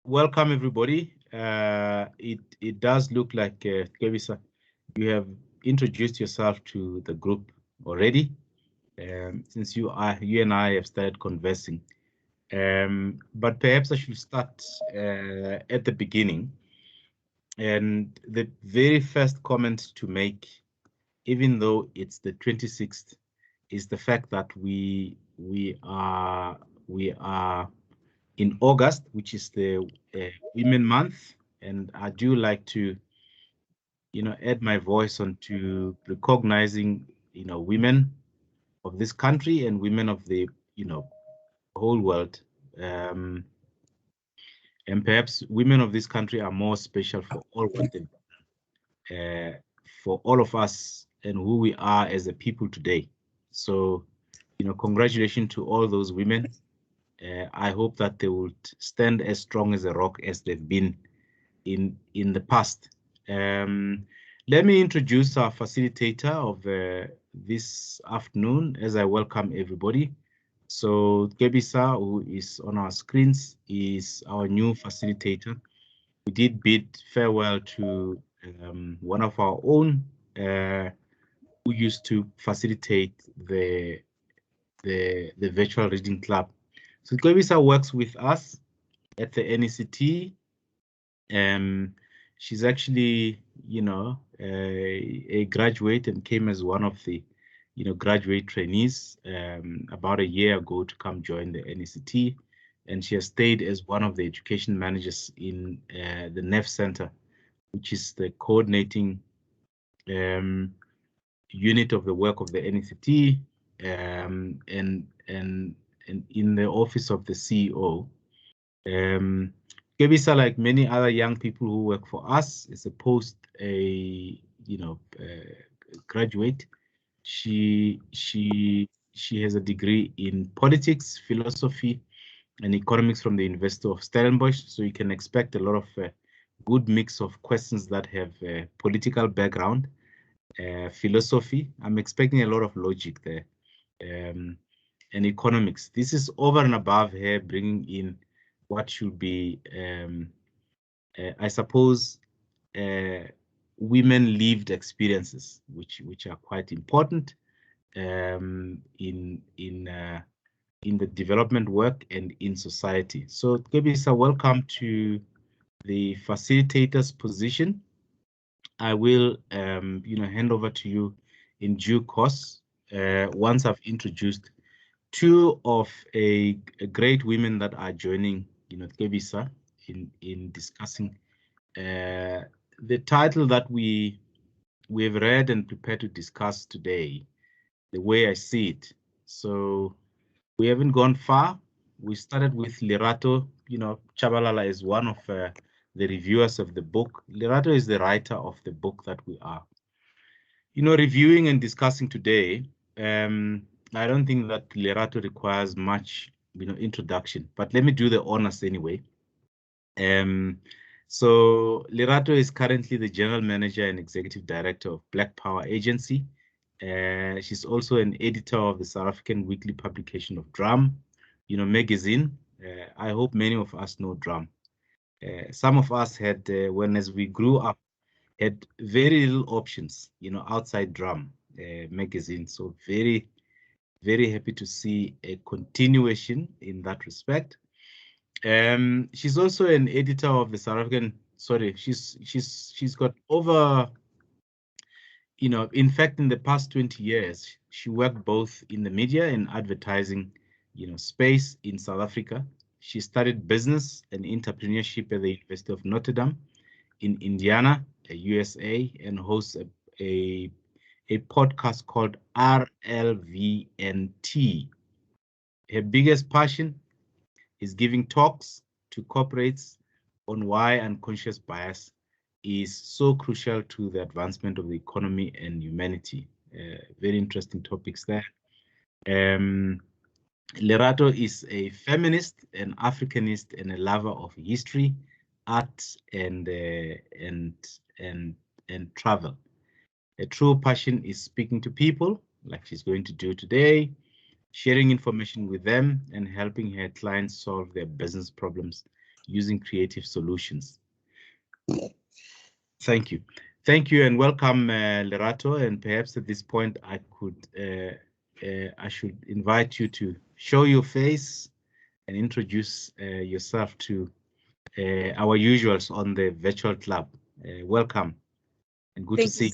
welcome everybody. It does look like Kebisa, you have introduced yourself to the group already, since you and I have started conversing. But perhaps I should start at the beginning. And the very first comment to make, even though it's the 26th, is the fact that we are in August, which is the Women Month, and I do like to, add my voice onto recognizing, women of this country and women of the, whole world. And perhaps women of this country are more special for all what they, for all of us and who we are as a people today. So, congratulations to all those women. I hope that they will stand as strong as a rock as they've been in the past. Let me introduce our facilitator of this afternoon as I welcome everybody. So Gebisa, who is on our screens, is our new facilitator. We did bid farewell to one of our own who used to facilitate the virtual reading club. So Gebisa works with us at the NECT. She's actually, a graduate and came as one of the, graduate trainees about a year ago to come join the NECT. And she has stayed as one of the education managers in the NEF Center, which is the coordinating unit of the work of the NECT, and in the office of the CEO. Gebisa, like many other young people who work for us, is a graduate. She has a degree in politics, philosophy, and economics from the University of Stellenbosch. So you can expect a lot of good mix of questions that have political background, philosophy. I'm expecting a lot of logic there, and economics. This is over and above her bringing in what should be, I suppose, women lived experiences, which are quite important in the development work and in society. So Gebisa, welcome to the facilitator's position. I will, hand over to you in due course once I've introduced two of a great women that are joining, Gebisa in discussing the title that we have read and prepared to discuss today, the way I see it. So we haven't gone far. We started with Lerato. Tshabalala is one of the reviewers of the book. Lerato is the writer of the book that we are, reviewing and discussing today. I don't think that Lerato requires much, introduction, but let me do the honors anyway. So Lerato is currently the general manager and executive director of Black Power Agency. She's also an editor of the South African weekly publication of Drum, magazine. I hope many of us know Drum. Some of us had, as we grew up, had very little options, outside Drum magazine. So very, very happy to see a continuation in that respect. She's also an editor of the South African. Sorry, she's got over, in fact, in the past 20 years, she worked both in the media and advertising, space in South Africa. She studied business and entrepreneurship at the University of Notre Dame in Indiana, USA, and hosts a podcast called RLVNT. Her biggest passion is giving talks to corporates on why unconscious bias is so crucial to the advancement of the economy and humanity. Very interesting topics there. Lerato is a feminist, an Africanist, and a lover of history, art, and travel. A true passion is speaking to people, like she's going to do today, sharing information with them, and helping her clients solve their business problems using creative solutions. Thank you. Thank you and welcome, Lerato. And perhaps at this point, I should invite you to show your face and introduce yourself to our usuals on the virtual club. Welcome and good to see you.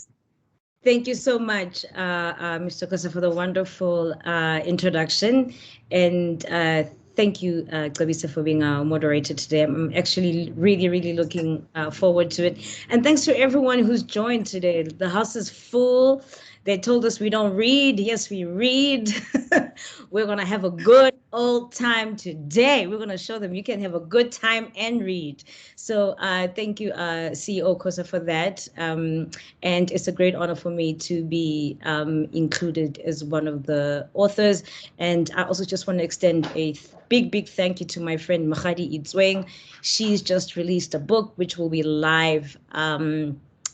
Thank you so much, Mr. Kosa, for the wonderful introduction. And thank you, Xabisa, for being our moderator today. I'm actually really looking forward to it. And thanks to everyone who's joined today. The house is full. They told us we don't read. Yes, we read. We're going to have a good old time today. We're going to show them you can have a good time and read. So thank you, CEO Kosa, for that. And it's a great honor for me to be included as one of the authors. And I also just want to extend a big thank you to my friend Mahadi Itzweng. She's just released a book which will be live.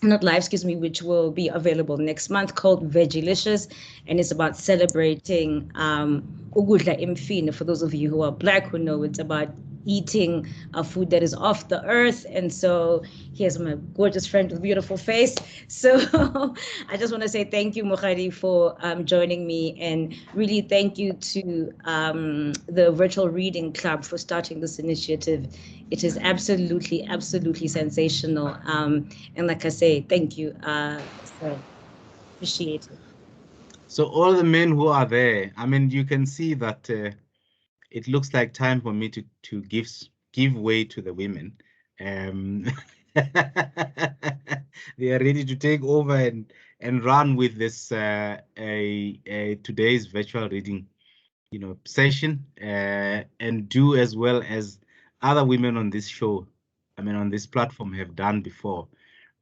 Not live, excuse me, which will be available next month, called Vegilicious, and it's about celebrating ukudla imfino. For those of you who are Black who know, it's about eating food that is off the earth. And so here's my gorgeous friend with beautiful face. So I just want to say thank you, Mukhari, for joining me, and really thank you to the Virtual Reading Club for starting this initiative. It is absolutely sensational. And like I say, thank you. So appreciate it. So all the men who are there, I mean, you can see that it looks like time for me to give way to the women. They are ready to take over and run with this today's virtual reading, session, and do as well as other women on this show, I mean, on this platform have done before.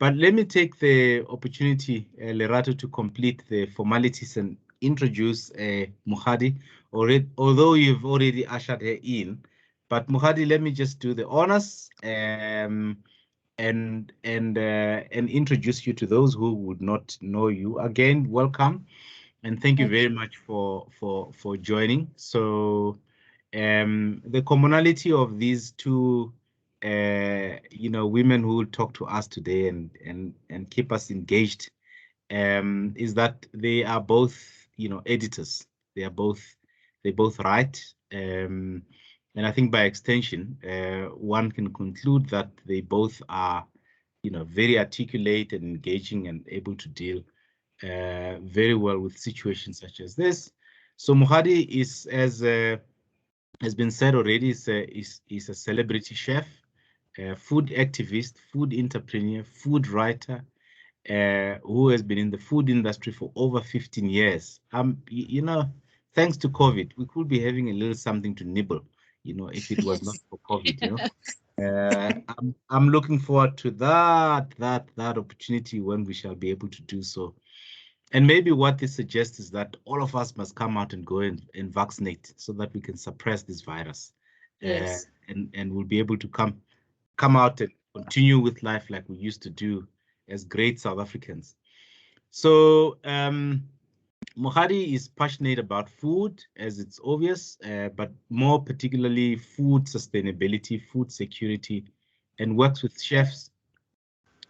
But let me take the opportunity, Lerato, to complete the formalities and introduce Mukhadi, although you've already ushered her in. But Mukhadi, let me just do the honors and introduce you to those who would not know you. Again, welcome, and thank you very much for joining. So the commonality of these two women who will talk to us today and keep us engaged is that they are both editors. They both write, and I think by extension one can conclude that they both are very articulate and engaging and able to deal very well with situations such as this. So Mukhadi is, as has been said already, is a celebrity chef, food activist, food entrepreneur, food writer, who has been in the food industry for over 15 years. Thanks to COVID, we could be having a little something to nibble, if it was not for COVID, I'm looking forward to that opportunity when we shall be able to do so. And maybe what this suggests is that all of us must come out and go and vaccinate so that we can suppress this virus. Yes. And we'll be able to come out and continue with life like we used to do as great South Africans. So Mukhadi is passionate about food, as it's obvious, but more particularly food sustainability, food security, and works with chefs,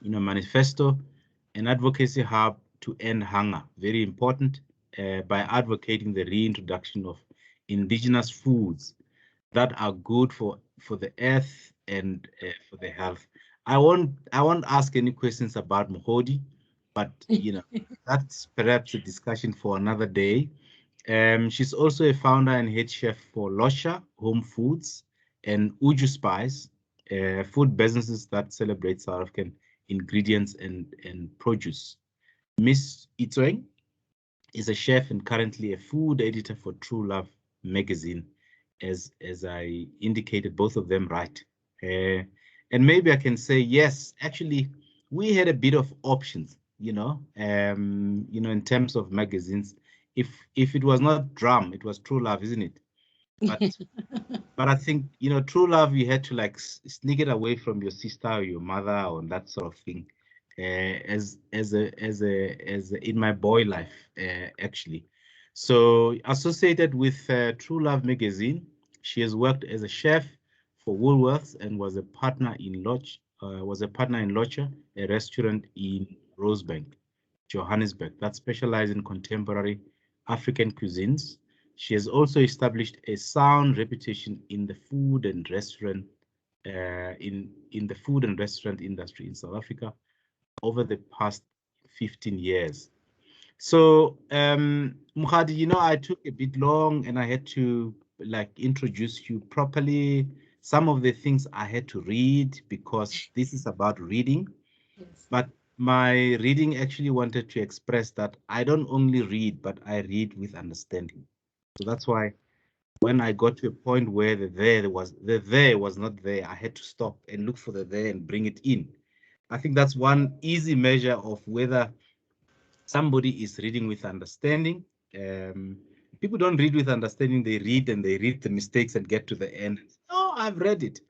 manifesto, an advocacy hub to end hunger, very important, by advocating the reintroduction of indigenous foods that are good for the earth and for the health. I won't ask any questions about Mukhadi, but that's perhaps a discussion for another day. She's also a founder and head chef for Losha Home Foods and Uju Spice, food businesses that celebrate South African ingredients and produce. Miss Itzweng is a chef and currently a food editor for True Love magazine, as I indicated, both of them write. And maybe I can say, yes, actually, we had a bit of options, in terms of magazines. If it was not Drum, it was True Love, isn't it? But I think, True Love, you had to like sneak it away from your sister or your mother or that sort of thing. As in my boy life, actually. So associated with True Love magazine, she has worked as a chef for Woolworths and was a partner in Locha, a restaurant in Rosebank, Johannesburg, that specializes in contemporary African cuisines. She has also established a sound reputation in the food and restaurant in the food and restaurant industry in South Africa over the past 15 years. So, Mukhadi, you know, I took a bit long and I had to like introduce you properly. Some of the things I had to read because this is about reading. Yes. But my reading actually wanted to express that I don't only read, but I read with understanding. So that's why when I got to a point where the there was not there, I had to stop and look for the there and bring it in. I think that's one easy measure of whether somebody is reading with understanding. People don't read with understanding, they read and they read the mistakes and get to the end. Oh, I've read it.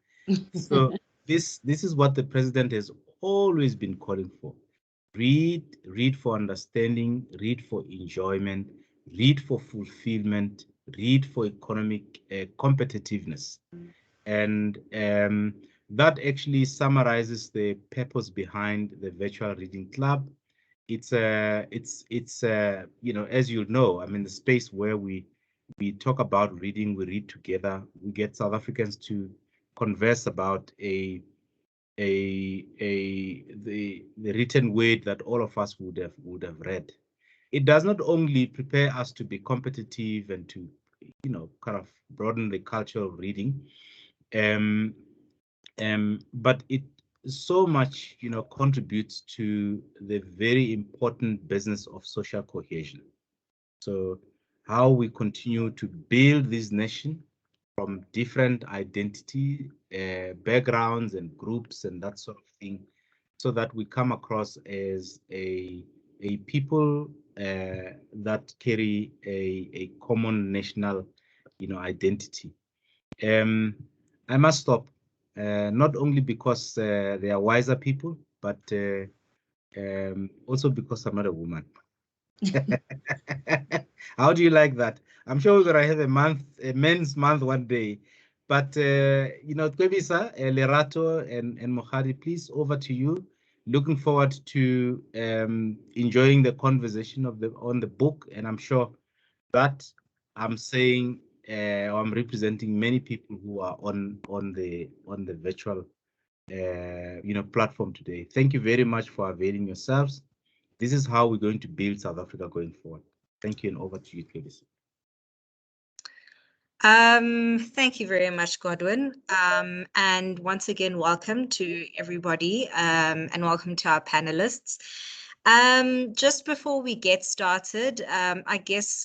So this is what the president has always been calling for. Read for understanding, read for enjoyment, read for fulfillment, read for economic competitiveness. And that actually summarizes the purpose behind the virtual reading club. It's you know, as you know, I mean, the space where we talk about reading, we read together, we get South Africans to converse about the written word that all of us would have read. It does not only prepare us to be competitive and to, you know, kind of broaden the culture of reading, but it so much, you know, contributes to the very important business of social cohesion. So how we continue to build this nation from different identity backgrounds and groups and that sort of thing, so that we come across as a people that carry a common national, you know, identity. I must stop, not only because they are wiser people, but also because I'm not a woman. How do you like that? I'm sure we're gonna have a men's month one day. But you know, Kwebisa, Lerato, and Mohari, please over to you. Looking forward to enjoying the conversation on the book, and I'm sure that I'm saying I'm representing many people who are on the virtual you know, platform today. Thank you very much for availing yourselves. This is how we're going to build South Africa going forward. Thank you, and over to you, Travis. Thank you very much, Godwin. And once again, welcome to everybody, and welcome to our panelists. Just before we get started, I guess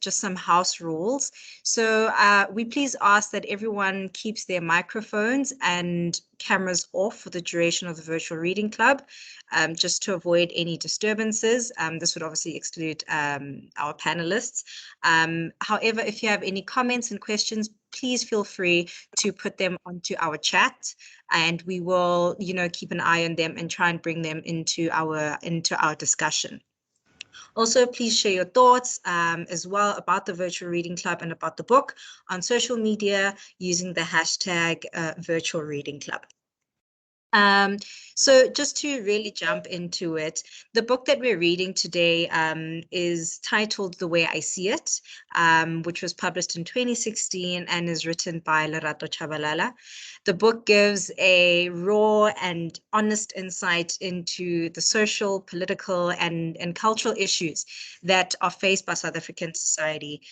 just some house rules. So we please ask that everyone keeps their microphones and cameras off for the duration of the virtual reading club, just to avoid any disturbances. This would obviously exclude our panelists. However, if you have any comments and questions, please feel free to put them onto our chat, and we will, you know, keep an eye on them and try and bring them into our discussion. Also, please share your thoughts as well about the virtual reading club and about the book on social media using the hashtag virtual reading club. So just to really jump into it, the book that we're reading today is titled The Way I See It, which was published in 2016 and is written by Lerato Tshabalala. The book gives a raw and honest insight into the social, political, and cultural issues that are faced by South African society,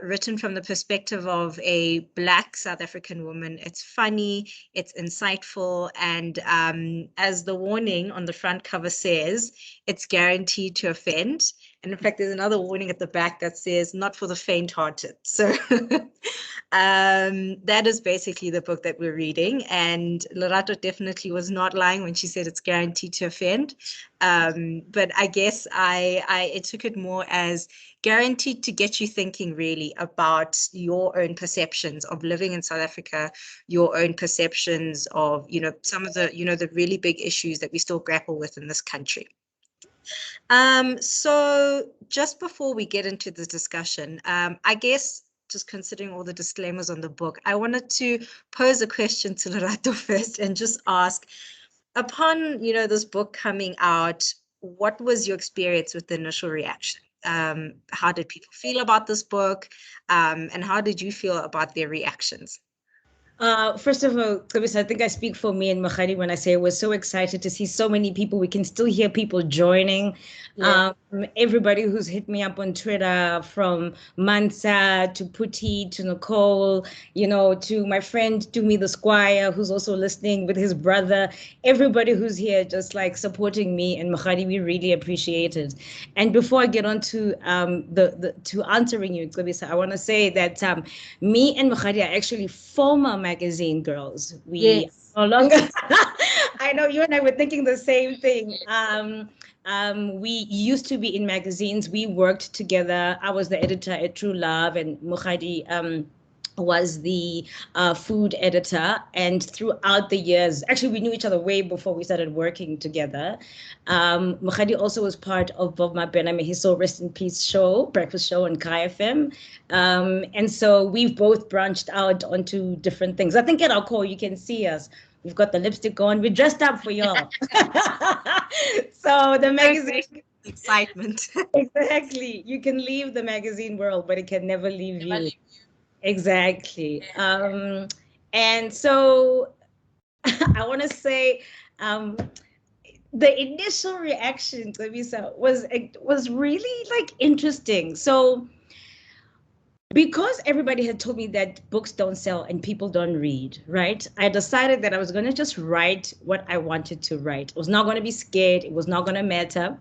written from the perspective of a Black South African woman. It's funny, it's insightful, and as the warning on the front cover says, it's guaranteed to offend. And in fact, there's another warning at the back that says, not for the faint-hearted. So that is basically the book that we're reading. And Lerato definitely was not lying when she said it's guaranteed to offend. But I guess I took it more as guaranteed to get you thinking really about your own perceptions of living in South Africa, your own perceptions of, you know, some of the, you know, the really big issues that we still grapple with in this country. So just before we get into the discussion, I guess just considering all the disclaimers on the book, I wanted to pose a question to Lerato first and just ask, upon, this book coming out, what was your experience with the initial reaction? How did people feel about this book? And how did you feel about their reactions? First of all, Kobisa, I think I speak for me and Makhadi when I say we're so excited to see so many people. We can still hear people joining. Yeah. Everybody who's hit me up on Twitter, from Mansa to Puti to Nicole, to my friend Tumi the Squire, who's also listening with his brother. Everybody who's here just like supporting me and Makhadi, we really appreciate it. And before I get on to to answering you, Kobisa, I want to say that me and Makhadi are actually former magazine girls. We no longer. I know you and I were thinking the same thing. We used to be in magazines. We worked together. I was the editor at True Love, and Mukhadi was the food editor. And throughout the years, actually, we knew each other way before we started working together. Mukhadi also was part of Bob Mabena, may he so rest in peace show, breakfast show on Kai FM. And so we've both branched out onto different things. I think at our core, you can see us. We've got the lipstick on. We're dressed up for y'all. So the magazine excitement. Exactly. You can leave the magazine world, but it can never leave you. Exactly. And so I want to say the initial reaction to Visa was really like interesting. So because everybody had told me that books don't sell and people don't read, right? I decided that I was going to just write what I wanted to write. I was not going to be scared. It was not going to matter.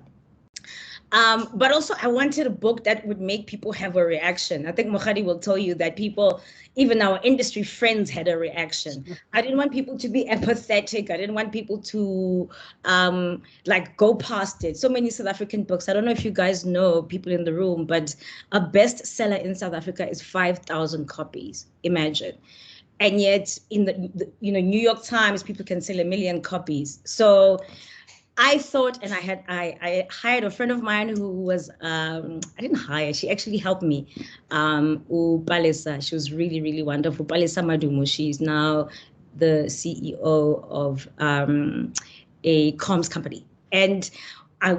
But also I wanted a book that would make people have a reaction. I think Mukhadi will tell you that people, even our industry friends, had a reaction. I didn't want people to be apathetic. I didn't want people to like go past it. So many South African books. I don't know if you guys know, people in the room, but a bestseller in South Africa is 5,000 copies. Imagine. And yet in the New York Times, people can sell 1 million copies. So I thought, and I hired a friend of mine who was, I didn't hire, she actually helped me, Palesa. She was really, really wonderful. Palesa Madumo, she's now the CEO of a comms company. And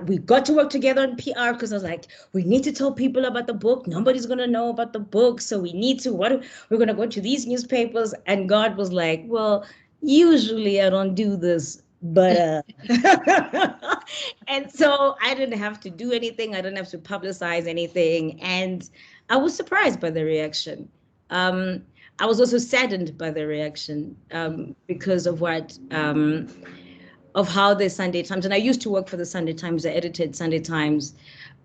we got to work together on PR because I was like, we need to tell people about the book. Nobody's going to know about the book. So we need to, we're going to go to these newspapers. And God was like, well, usually I don't do this. But and so I didn't have to do anything. I didn't have to publicize anything. And I was surprised by the reaction. I was also saddened by the reaction because of of how the Sunday Times, and I used to work for the Sunday Times. I edited Sunday Times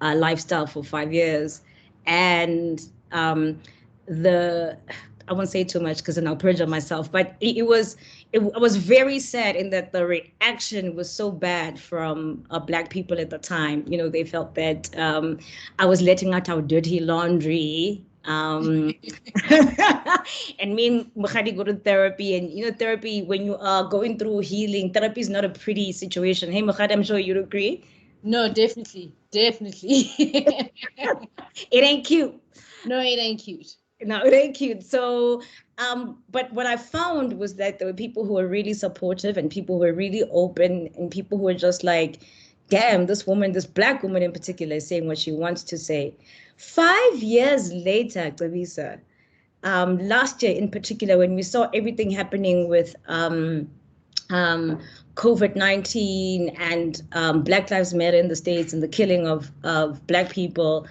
Lifestyle for 5 years. And I won't say too much because then I'll perjure myself, but I was very sad in that the reaction was so bad from Black people at the time. They felt that I was letting out our dirty laundry. And me and Mukhadi go to therapy, and therapy, when you are going through healing, therapy is not a pretty situation. Hey, Mukhadi, I'm sure you'd agree. No, definitely. It ain't cute. No, it ain't cute. No, it ain't cute. So, but what I found was that there were people who were really supportive and people who were really open and people who were just like, damn, this woman, this Black woman in particular, is saying what she wants to say. 5 years later, Xabisa, last year in particular, when we saw everything happening with COVID-19 and Black Lives Matter in the States and the killing of Black people,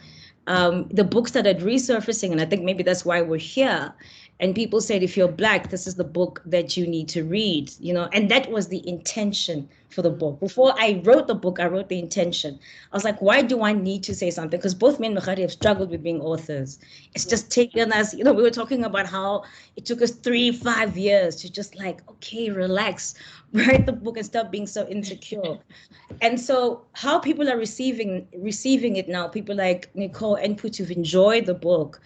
the book started resurfacing, and I think maybe that's why we're here. And people said, if you're Black, this is the book that you need to read, and that was the intention for the book. Before I wrote the book, I wrote the intention. I was like, why do I need to say something? Because both me and Mukhadi have struggled with being authors. It's just taken us, we were talking about how it took us 3-5 years to just like, okay, relax, write the book and stop being so insecure. And so how people are receiving it now, people like Nicole and Put, who've enjoyed the book,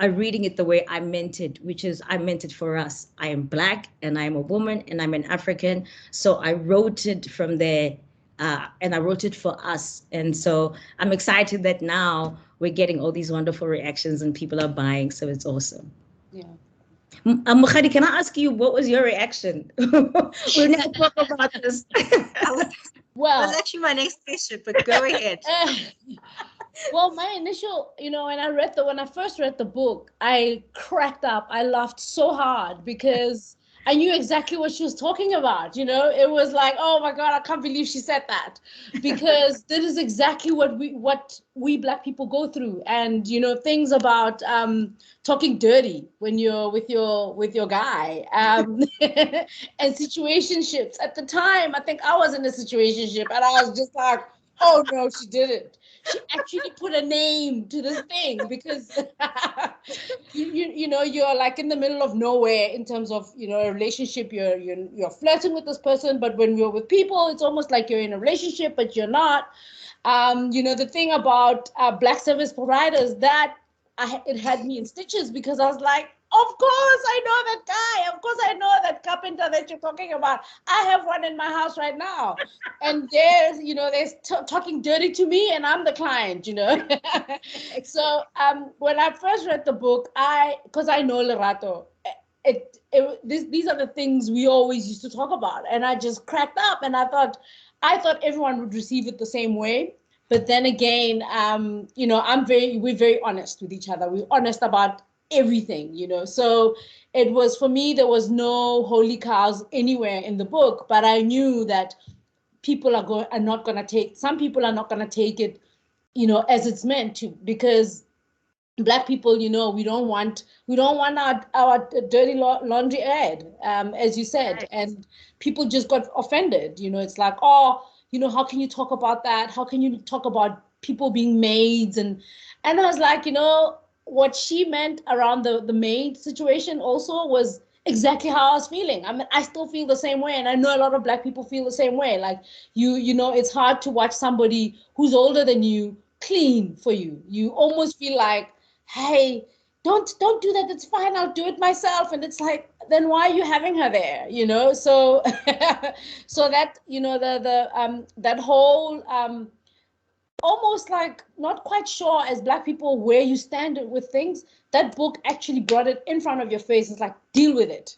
are reading it the way I meant it, which is I meant it for us. I am Black and I am a woman and I'm an African. So I wrote it from there. and I wrote it for us. And so I'm excited that now we're getting all these wonderful reactions and people are buying. So it's awesome. Yeah. Mukhadi, can I ask you, what was your reaction? We'll never talk about this. Well, that's actually my next question, but go ahead. Well, my initial, when I first read the book, I cracked up. I laughed so hard because I knew exactly what she was talking about. It was like, oh my God, I can't believe she said that, because that is exactly what we Black people go through. And things about talking dirty when you're with your guy, and situationships. At the time, I think I was in a situationship, and I was just like, oh no, she didn't. She actually put a name to this thing, because you're like in the middle of nowhere in terms of a relationship. You're flirting with this person, but when you're with people, it's almost like you're in a relationship, but you're not. The thing about Black service providers, that it had me in stitches, because I was like, of course I know that guy. Of course I know that carpenter that you're talking about. I have one in my house right now. And they're talking dirty to me, and I'm the client, So when I first read the book, because I know Lerato, these are the things we always used to talk about. And I just cracked up, and I thought everyone would receive it the same way. But then again, we're very honest with each other. We're honest about everything, So it was, for me, there was no holy cows anywhere in the book, but I knew that people are not going to take, some people are not going to take it, as it's meant to, because Black people, we don't want our dirty laundry aired, as you said, Right. and people just got offended. It's like, oh, how can you talk about that? How can you talk about people being maids? And I was like, what she meant around the maid situation also was exactly how I was feeling. I mean, I still feel the same way, and I know a lot of Black people feel the same way. Like it's hard to watch somebody who's older than you clean for you. You almost feel like, hey, don't do that, it's fine, I'll do it myself. And it's like, then why are you having her there? So so that that whole almost like not quite sure as Black people where you stand with things, that book actually brought it in front of your face. It's like, deal with it.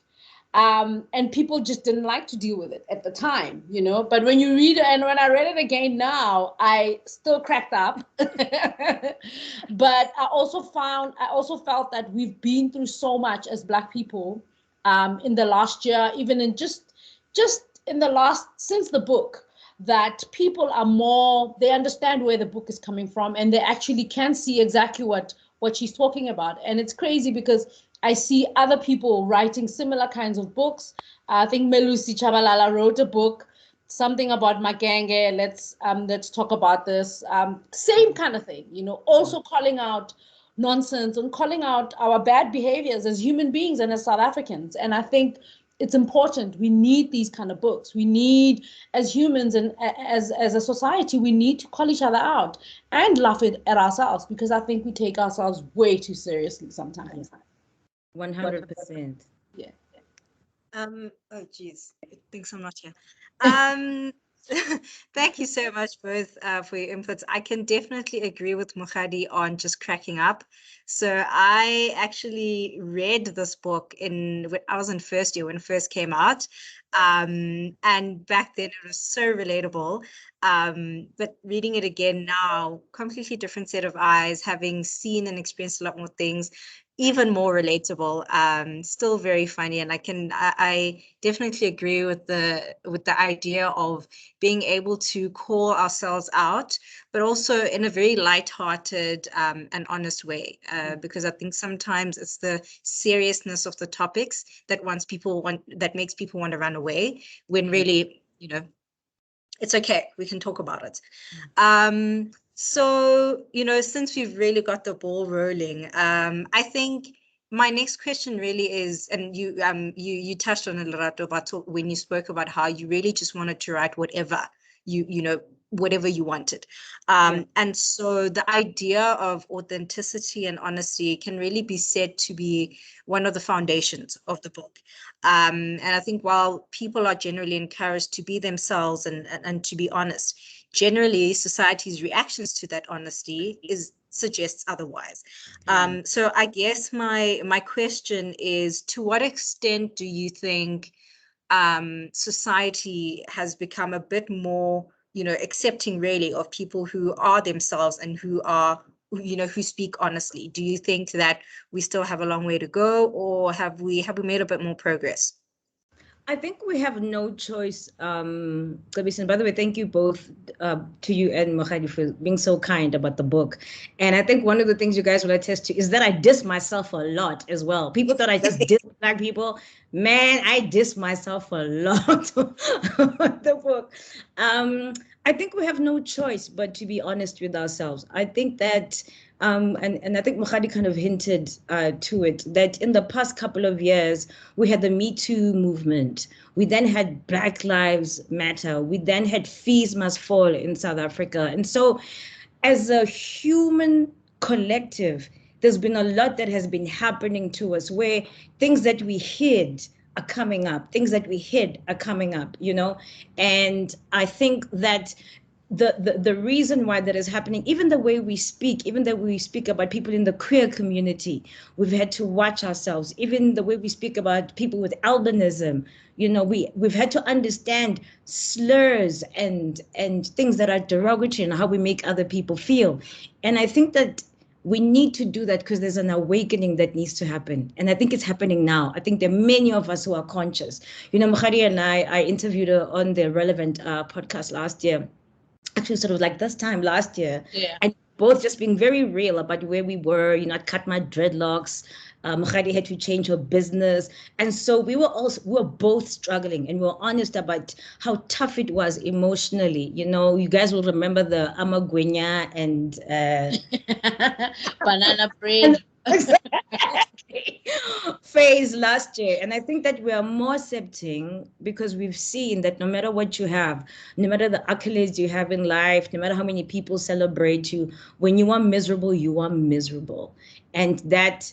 And people just didn't like to deal with it at the time, but when you read it, and when I read it again now, I still cracked up. But I also felt that we've been through so much as Black people in the last year, even in just in the last, since the book, that people are more, they understand where the book is coming from, and they actually can see exactly what she's talking about. And it's crazy because I see other people writing similar kinds of books. I think Lerato Tshabalala wrote a book, something about Magenge. Let's talk about this. Same kind of thing, also calling out nonsense and calling out our bad behaviors as human beings and as South Africans. And I think it's important. We need these kind of books. We need, as humans and as a society, we need to call each other out and laugh at ourselves, because I think we take ourselves way too seriously sometimes. 100%. Yeah. Oh geez, it thinks I'm not here. Thank you so much both for your inputs. I can definitely agree with Mukhadi on just cracking up. So I actually read this book when I was in first year, when it first came out. And back then it was so relatable. But reading it again now, completely different set of eyes, having seen and experienced a lot more things, even more relatable, still very funny. And I definitely agree with the idea of being able to call ourselves out, but also in a very lighthearted and honest way, because I think sometimes it's the seriousness of the topics that makes people want to run away, when really, it's okay, we can talk about it. So, since we've really got the ball rolling, I think my next question really is, and you touched on it, Lerato, about when you spoke about how you really just wanted to write whatever you whatever you wanted. And so the idea of authenticity and honesty can really be said to be one of the foundations of the book. And I think while people are generally encouraged to be themselves and to be honest, generally society's reactions to that honesty suggests otherwise. So I guess my question is, to what extent do you think society has become a bit more, accepting really of people who are themselves and who speak honestly? Do you think that we still have a long way to go, or have we made a bit more progress? I think we have no choice. Kabisa, by the way, thank you both to you and Mohadi for being so kind about the book. And I think one of the things you guys will attest to is that I diss myself a lot as well. People thought I just diss Black people. Man, I diss myself a lot on the book. I think we have no choice but to be honest with ourselves. I think that and I think Mohadi kind of hinted to it, that in the past couple of years, we had the Me Too movement. We then had Black Lives Matter. We then had Fees Must Fall in South Africa. And so as a human collective, there's been a lot that has been happening to us where things that we hid are coming up. Things that we hid are coming up, And I think that the reason why that is happening, even the way we speak, even that we speak about people in the queer community, we've had to watch ourselves. Even the way we speak about people with albinism, we've had to understand slurs and things that are derogatory and how we make other people feel. And I think that we need to do that because there's an awakening that needs to happen. And I think it's happening now. I think there are many of us who are conscious. Mohadi and I interviewed her on the Relevant podcast last year. Actually, sort of like this time last year. Yeah. And both just being very real about where we were. I cut my dreadlocks. Mohadi had to change her business. And so we were both struggling, and we were honest about how tough it was emotionally. You guys will remember the amagwenya and banana bread. phase last year. And I think that we are more accepting because we've seen that no matter what you have, no matter the accolades you have in life, no matter how many people celebrate you, when you are miserable, you are miserable. And that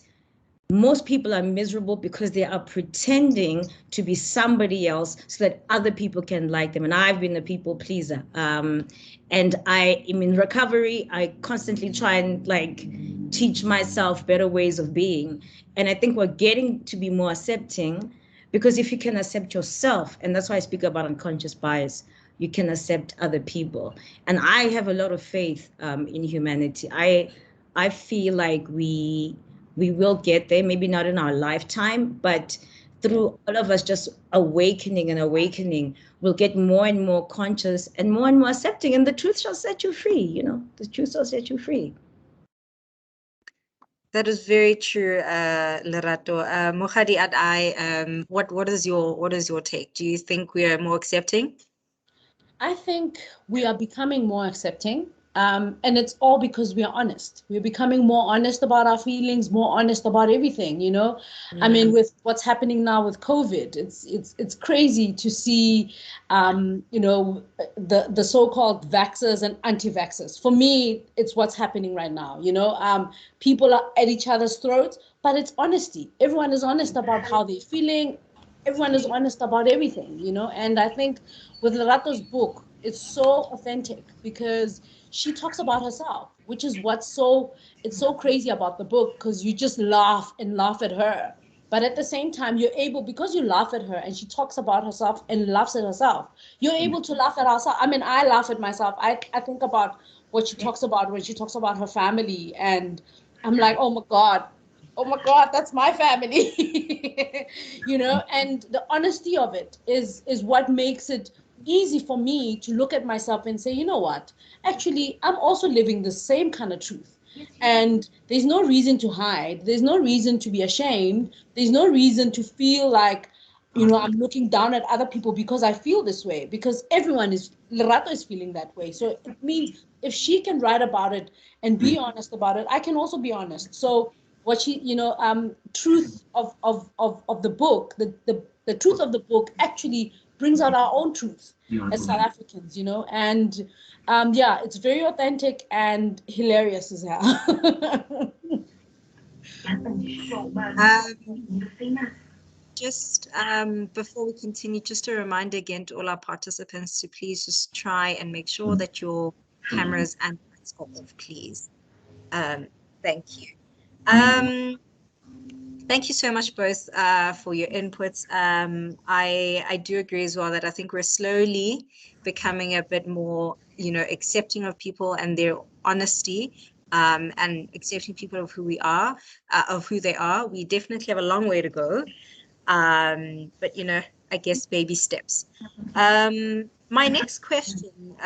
most people are miserable because they are pretending to be somebody else so that other people can like them. And I've been a people pleaser. And I am in recovery. I constantly try and teach myself better ways of being. And I think we're getting to be more accepting, because if you can accept yourself, and that's why I speak about unconscious bias, you can accept other people. And I have a lot of faith in humanity. I feel like we will get there, maybe not in our lifetime, but through all of us just awakening, we'll get more and more conscious and more accepting, and the truth shall set you free. The truth shall set you free. That is very true, Lerato. Mohadi and I, what is your take? Do you think we are more accepting? I think we are becoming more accepting. And it's all because we are honest. We're becoming more honest about our feelings, more honest about everything, I mean, with what's happening now with COVID, it's crazy to see, the so-called vaxxers and anti-vaxxers. For me, it's what's happening right now. People are at each other's throats, but it's honesty. Everyone is honest about how they're feeling. Everyone is honest about everything, And I think with Lerato's book, it's so authentic because she talks about herself, which is it's so crazy about the book, because you just laugh at her. But at the same time, you're able, because you laugh at her and she talks about herself and laughs at herself, you're able to laugh at herself. I mean, I laugh at myself. I think about what she talks about when she talks about her family, and I'm like, oh my God, that's my family. And the honesty of it is what makes it easy for me to look at myself and say, you know what, actually, I'm also living the same kind of truth. And there's no reason to hide. There's no reason to be ashamed. There's no reason to feel like, I'm looking down at other people because I feel this way, because Lerato is feeling that way. So it means if she can write about it and be honest about it, I can also be honest. So what she, truth of the book, the truth of the book actually brings out our own truth as South Africans, you know, and yeah, it's very authentic and hilarious as hell. Just before we continue, just a reminder again to all our participants to please just try and make sure that your cameras and lights are off, please. Thank you. Thank you so much both for your inputs. I do agree as well that I think we're slowly becoming a bit more, you know, accepting of people and their honesty, and accepting people of who we are, of who they are. We definitely have a long way to go. But, you know, I guess baby steps. My next question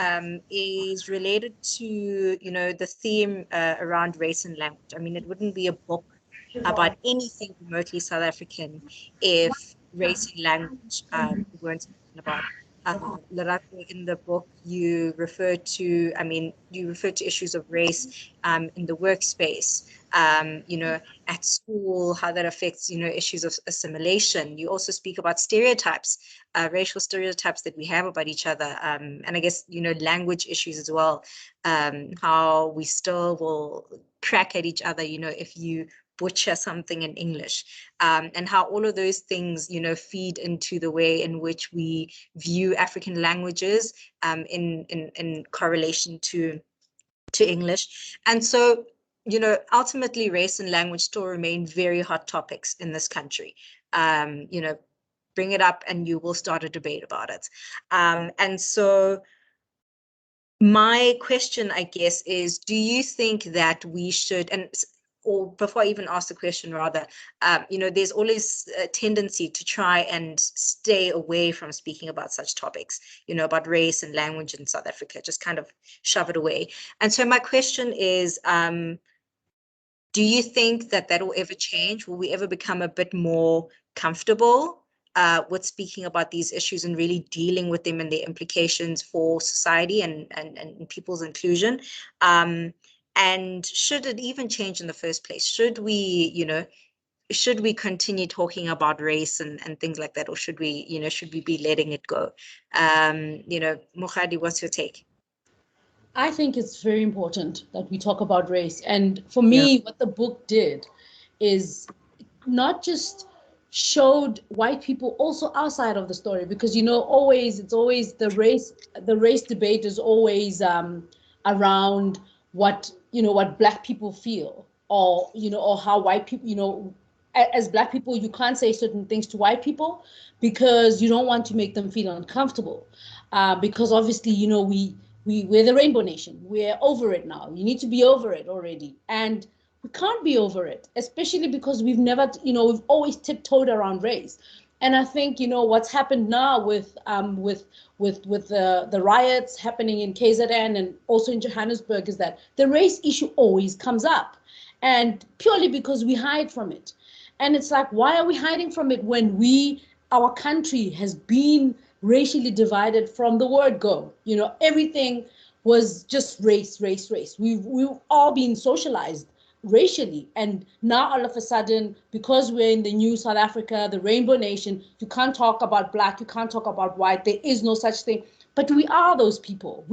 is related to, you know, the theme around race and language. I mean, it wouldn't be a book about anything remotely South African if race and language weren't spoken about. Lerato, in the book, you refer to, issues of race in the workspace, you know, at school, how that affects, you know, issues of assimilation. You also speak about stereotypes, racial stereotypes that we have about each other, and I guess, you know, language issues as well, how we still will crack at each other, you know, if you butcher something in English, and how all of those things, you know, feed into the way in which we view African languages in correlation to English. And so, you know, ultimately race and language still remain very hot topics in this country. You know, bring it up and you will start a debate about it. And so my question, I guess, is, do you think that we should, or before I even ask the question, rather, you know, there's always a tendency to try and stay away from speaking about such topics, you know, about race and language in South Africa, just kind of shove it away. And so my question is, do you think that that will ever change? Will we ever become a bit more comfortable with speaking about these issues and really dealing with them and their implications for society and people's inclusion? And should it even change in the first place? Should we, you know, should we continue talking about race and things like that, or should we, you know, should we be letting it go? You know, Mokgadi, what's your take? I think it's very important that we talk about race. And for me, what the book did is not just showed white people also outside of the story, because, you know, it's always the race debate is always around what, you know, what black people feel, or, you know, or how white people, you know, as black people, you can't say certain things to white people because you don't want to make them feel uncomfortable, because obviously, you know, we're the Rainbow Nation. We're over it now. You need to be over it already. And we can't be over it, especially because we've never, you know, we've always tiptoed around race. And I think, you know, what's happened now with the riots happening in KZN and also in Johannesburg is that the race issue always comes up, and purely because we hide from it. And it's like, why are we hiding from it when our country has been racially divided from the word go? You know, everything was just race. We've all been socialized racially, and now all of a sudden, because we're in the new South Africa, the Rainbow Nation, you can't talk about black, you can't talk about white. There is no such thing. But we are those people.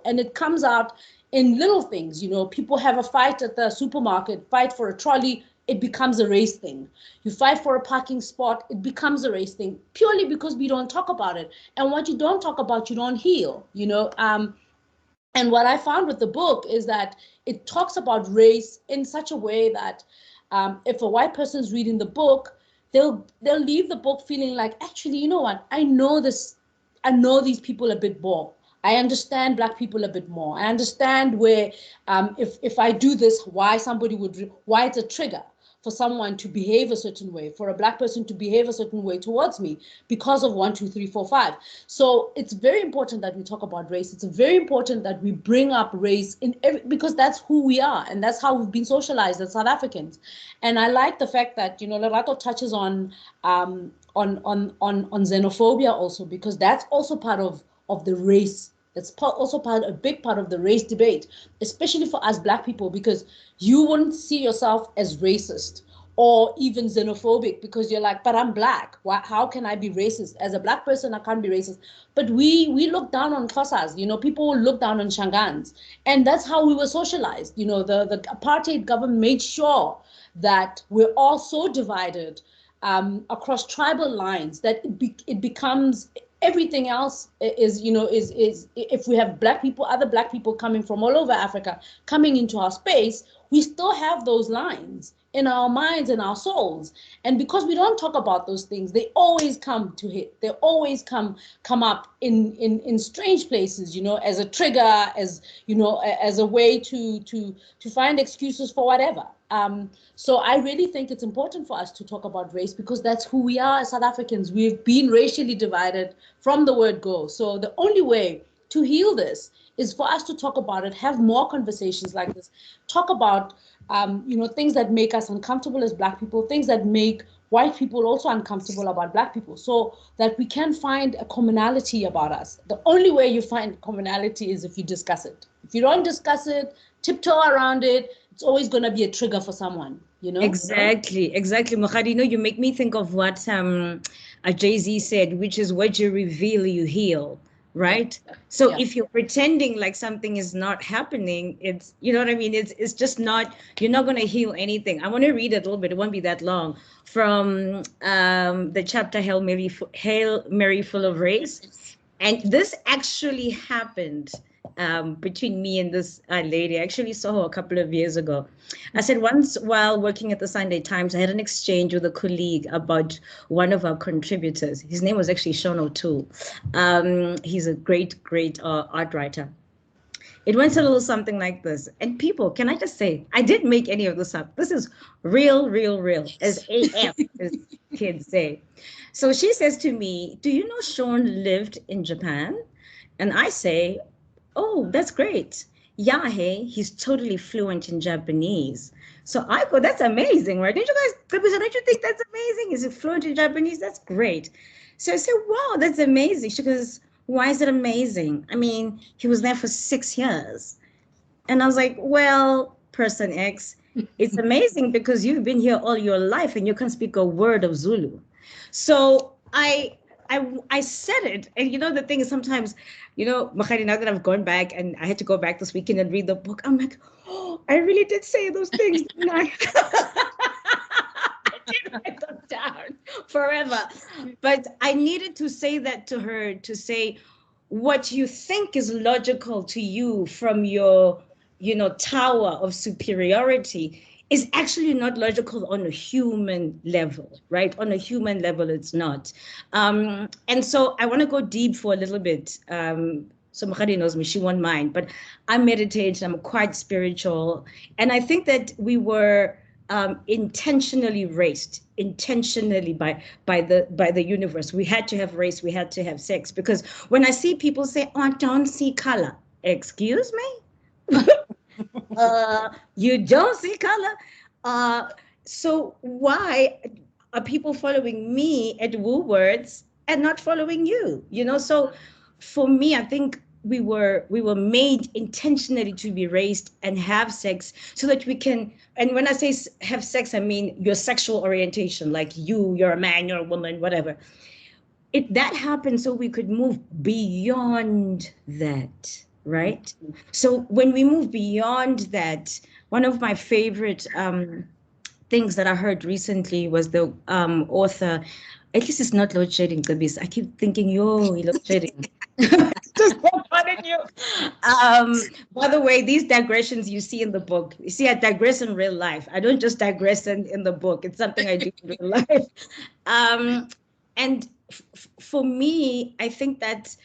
And it comes out in little things. You know, people have a fight at the supermarket, fight for a trolley, it becomes a race thing. You fight for a parking spot, it becomes a race thing, purely because we don't talk about it. And what you don't talk about, you don't heal, you know. And what I found with the book is that it talks about race in such a way that if a white person's reading the book, they'll leave the book feeling like, actually, you know what, I know these people a bit more. I understand black people a bit more. I understand where if I do this, why it's a trigger for someone to behave a certain way, for a black person to behave a certain way towards me because of 1, 2, 3, 4, 5. So it's very important that we talk about race. It's very important that we bring up race because that's who we are and that's how we've been socialized as South Africans. And I like the fact that, you know, Lerato touches on xenophobia also, because that's also part of the race. It's also a big part of the race debate, especially for us black people, because you wouldn't see yourself as racist or even xenophobic, because you're like, but I'm black. How can I be racist? As a black person, I can't be racist. But we look down on Xhosas, people look down on Shangans. And that's how we were socialized. The apartheid government made sure that we're all so divided across tribal lines that it becomes everything else is if we have black people, other black people coming from all over Africa coming into our space, we still have those lines in our minds and our souls. And because we don't talk about those things, they always come to hit. They always come up in strange places, as a trigger, as as a way to find excuses for whatever. So I really think it's important for us to talk about race, because that's who we are as South Africans. We've been racially divided from the word go. So the only way to heal this is for us to talk about it, have more conversations like this, talk about things that make us uncomfortable as black people, things that make white people also uncomfortable about black people, so that we can find a commonality about us. The only way you find commonality is if you discuss it. If you don't discuss it, tiptoe around it, it's always going to be a trigger for someone, Exactly. Mokgadi, you make me think of what Jay-Z said, which is what you reveal, you heal. Right? So if you're pretending like something is not happening, it's, you know what I mean? It's just not, you're not going to heal anything. I want to read it a little bit. It won't be that long. From the chapter, Hail Mary, Full of Grace. And this actually happened between me and this lady. I actually saw her a couple of years ago. I said once while working at the Sunday Times, I had an exchange with a colleague about one of our contributors. His name was actually Sean O'Toole. He's a great art writer. It went a little something like this. And people, can I just say, I didn't make any of this up. This is real, as AF, as kids say. So she says to me, do you know Sean lived in Japan? And I say, oh, that's great. Yeah, hey, he's totally fluent in Japanese. So I go, that's amazing, right? Don't you think that's amazing? Is he fluent in Japanese? That's great. So I said, wow, that's amazing. She goes, why is it amazing? I mean, he was there for 6 years. And I was like, well, person X, it's amazing because you've been here all your life and you can speak a word of Zulu. So I said it. And the thing is sometimes, Makhari, now that I've gone back and I had to go back this weekend and read the book, I'm like, oh, I really did say those things, didn't I? I did write them down forever. But I needed to say that to her, to say what you think is logical to you from your, tower of superiority is actually not logical on a human level, right? On a human level, it's not. And so I want to go deep for a little bit. So Makhadi knows me, she won't mind, but I meditate, I'm quite spiritual. And I think that we were intentionally raised, intentionally by the universe. We had to have race, we had to have sex, because when I see people say, oh, I don't see color, excuse me? You don't see color. So why are people following me at Woolworths and not following you? So for me, I think we were made intentionally to be raised and have sex so that we can, and when I say have sex, I mean your sexual orientation, like you're a man, you're a woman, whatever. That happened so we could move beyond that. Right? So when we move beyond that, one of my favorite things that I heard recently was the author, at least it's not load shedding, Kabis. I keep thinking, load shedding. Just pardon you. By the way, these digressions you see in the book, you see, I digress in real life. I don't just digress in the book. It's something I do in real life. And for me, I think that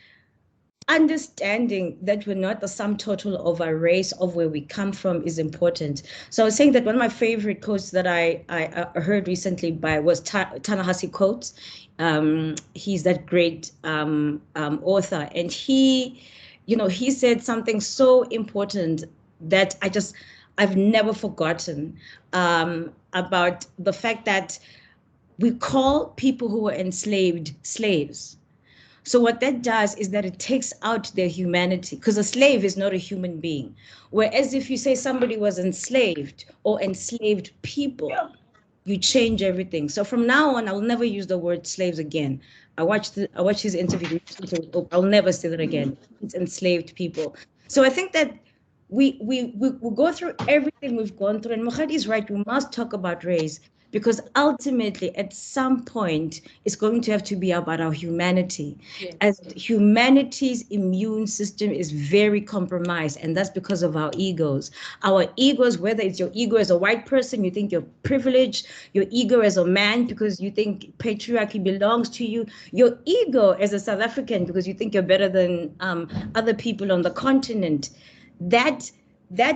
understanding that we're not the sum total of our race, of where we come from, is important. So I was saying that one of my favorite quotes that I heard recently was Ta-Nehisi Coates. He's that great author, and he said something so important that I've never forgotten, about the fact that we call people who were enslaved slaves. So what that does is that it takes out their humanity, because a slave is not a human being. Whereas if you say somebody was enslaved or enslaved people, you change everything. So from now on, I'll never use the word slaves again. I watched his interview. I'll never say that again. It's enslaved people. So I think that we go through everything we've gone through, and Mukhadi is right. We must talk about race, because ultimately, at some point, it's going to have to be about our humanity. Yes. As humanity's immune system is very compromised, and that's because of our egos. Our egos, whether it's your ego as a white person, you think you're privileged, your ego as a man because you think patriarchy belongs to you, your ego as a South African because you think you're better than other people on the continent. That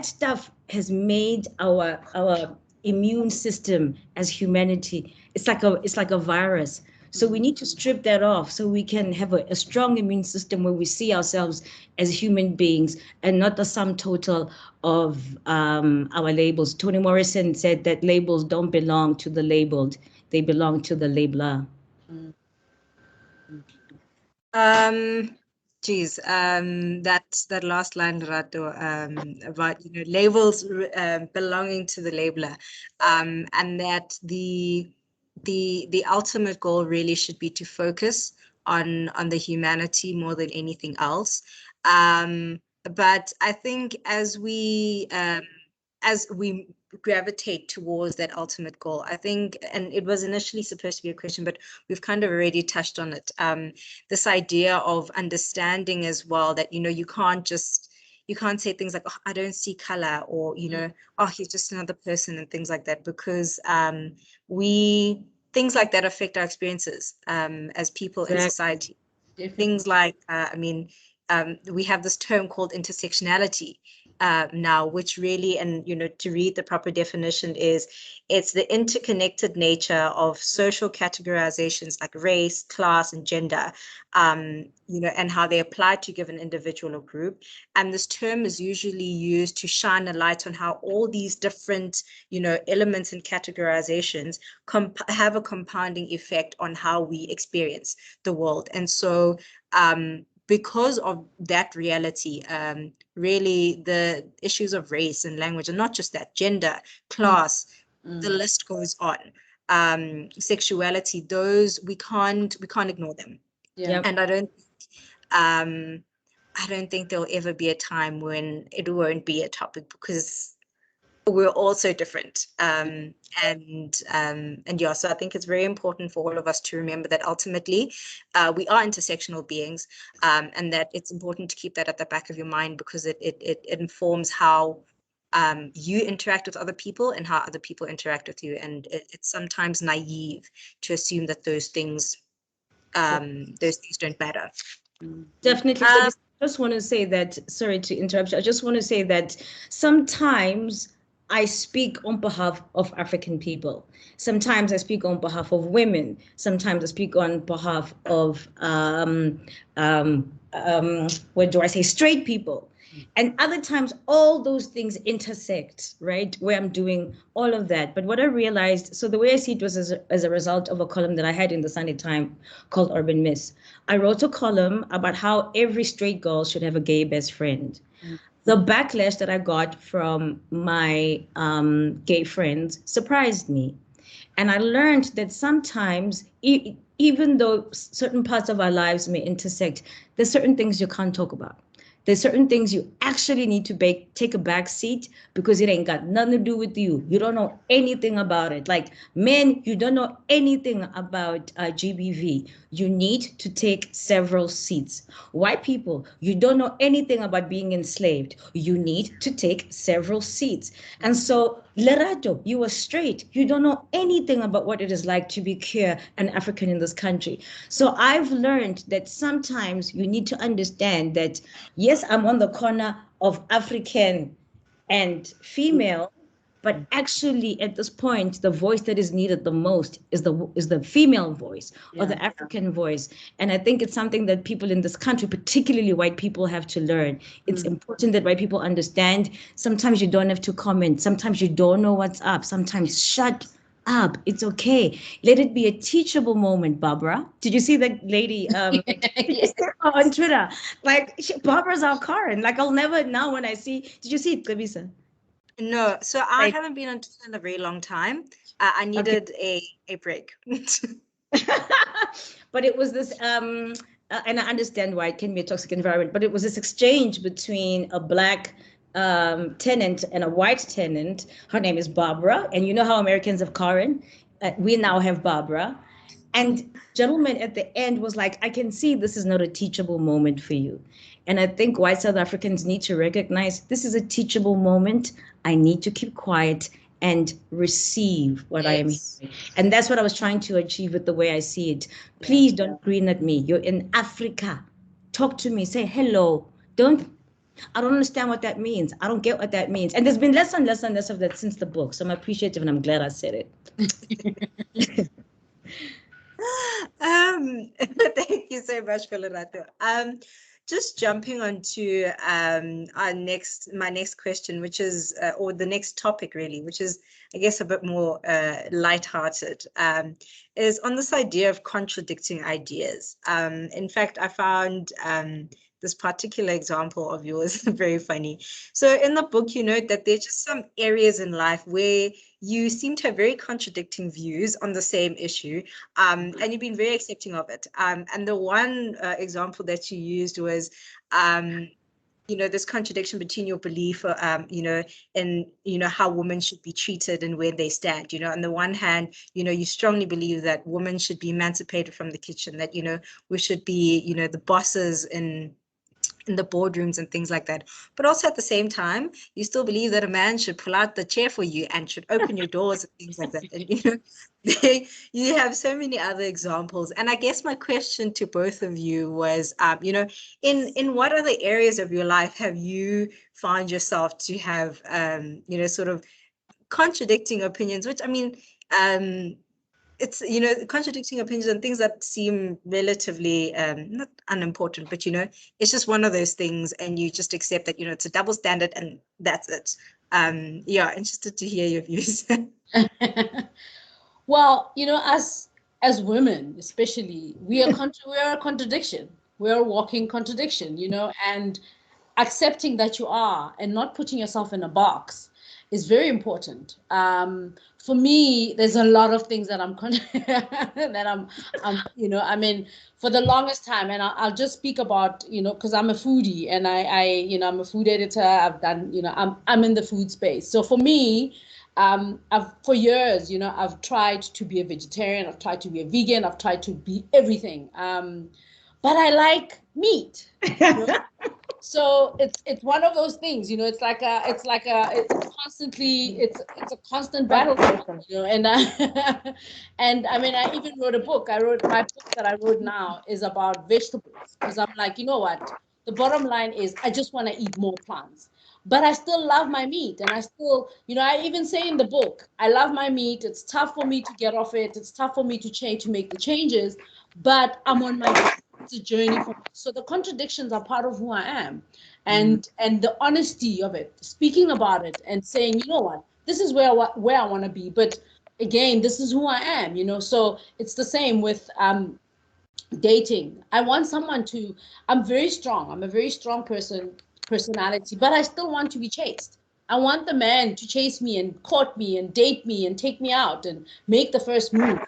stuff has made our immune system as humanity, it's like a virus. So we need to strip that off so we can have a strong immune system where we see ourselves as human beings and not the sum total of our labels. Toni Morrison said that labels don't belong to the labeled, they belong to the labeler. Geez, that last line, Lerato, about labels belonging to the labeler, and that the ultimate goal really should be to focus on the humanity more than anything else. But I think as we gravitate towards that ultimate goal, I think, and it was initially supposed to be a question, but we've kind of already touched on it. This idea of understanding as well that, you can't say things like, oh, I don't see color, or, oh, he's just another person, and things like that, because things like that affect our experiences as people in society. Definitely. Things like, we have this term called intersectionality now, which really, and to read the proper definition, it's the interconnected nature of social categorizations like race, class, and gender, and how they apply to given individual or group. And this term is usually used to shine a light on how all these different, elements and categorizations have a compounding effect on how we experience the world. And so, because of that reality, really the issues of race and language, and not just that, gender, class, the list goes on, sexuality, those we can't ignore them. Yeah. And I don't think there'll ever be a time when it won't be a topic, because we're all so different. And yeah, so I think it's very important for all of us to remember that ultimately we are intersectional beings, and that it's important to keep that at the back of your mind, because it informs how you interact with other people and how other people interact with you. And it's sometimes naive to assume that those things don't matter. Definitely. I just want to say that, sorry to interrupt you, I just want to say that sometimes I speak on behalf of African people. Sometimes I speak on behalf of women. Sometimes I speak on behalf of, what do I say, straight people. And other times, all those things intersect, right? Where I'm doing all of that. But what I realized, so the way I see it was as a result of a column that I had in the Sunday Times called Urban Myths. I wrote a column about how every straight girl should have a gay best friend. The backlash that I got from my gay friends surprised me. And I learned that sometimes, even though certain parts of our lives may intersect, there's certain things you can't talk about. There's certain things you actually need to take a back seat, because it ain't got nothing to do with you. You don't know anything about it. Like men, you don't know anything about GBV. You need to take several seats. White people, you don't know anything about being enslaved. You need to take several seats. And so, Lerato, you are straight. You don't know anything about what it is like to be queer and African in this country. So I've learned that sometimes you need to understand that, yes, I'm on the corner of African and female, but actually at this point, the voice that is needed the most is the female voice, or the African voice. And I think it's something that people in this country, particularly white people, have to learn. It's important that white people understand. Sometimes you don't have to comment. Sometimes you don't know what's up. Sometimes shut up. It's okay. Let it be a teachable moment, Barbara. Did you see that lady on Twitter? Like, Barbara's our Karen. Like, I'll never now when I see, did you see it, Tlebisa? No, so I Right. haven't been on Twitter in a very long time. I needed a break. But it was this, and I understand why it can be a toxic environment, but it was this exchange between a black tenant and a white tenant. Her name is Barbara, and you know how Americans have Karen. We now have Barbara. And gentleman at the end was like, I can see this is not a teachable moment for you. And I think white South Africans need to recognize this is a teachable moment. I need to keep quiet and receive what I am hearing. And that's what I was trying to achieve with the way I see it. Please don't grin at me. You're in Africa. Talk to me. Say hello. I don't understand what that means. I don't get what that means. And there's been less and less and less of that since the book. So I'm appreciative and I'm glad I said it. Thank you so much, Lerato. Just jumping onto my next question, which is, or the next topic really, which is, I guess, a bit more lighthearted, is on this idea of contradicting ideas. In fact, I found this particular example of yours very funny. So in the book, you note that there's just some areas in life where you seem to have very contradicting views on the same issue, and you've been very accepting of it. And the one example that you used was, this contradiction between your belief, in, how women should be treated and where they stand. On the one hand, you strongly believe that women should be emancipated from the kitchen, that, we should be, the bosses in the boardrooms and things like that. But also at the same time, you still believe that a man should pull out the chair for you and should open your doors and things like that. And, you have so many other examples. And I guess my question to both of you was, in what other areas of your life have you found yourself to have, sort of contradicting opinions, which, I mean, it's, contradicting opinions and things that seem relatively not unimportant, but, it's just one of those things, and you just accept that, it's a double standard and that's it. Interested to hear your views. Well, as women, especially, we are a contradiction. We are a walking contradiction, and accepting that you are and not putting yourself in a box is very important. For me, there's a lot of things that for the longest time, and I'll just speak about, because I'm a foodie and I'm a food editor. I've done, I'm in the food space. So for me, for years, I've tried to be a vegetarian. I've tried to be a vegan. I've tried to be everything. But I like meat. So it's one of those things, it's a constant battle, and and I mean, I even wrote a book. My book that I wrote now is about vegetables, because I'm like, what? The bottom line is I just want to eat more plants, but I still love my meat, and I still, I even say in the book, I love my meat. It's tough for me to get off it. It's tough for me to make the changes, but I'm on my way. It's a journey for me. So the contradictions are part of who I am, and the honesty of it, speaking about it and saying, what, this is where I want to be, but again, this is who I am, so it's the same with dating. I want someone I'm very strong. I'm a very strong personality, but I still want to be chased. I want the man to chase me and court me and date me and take me out and make the first move,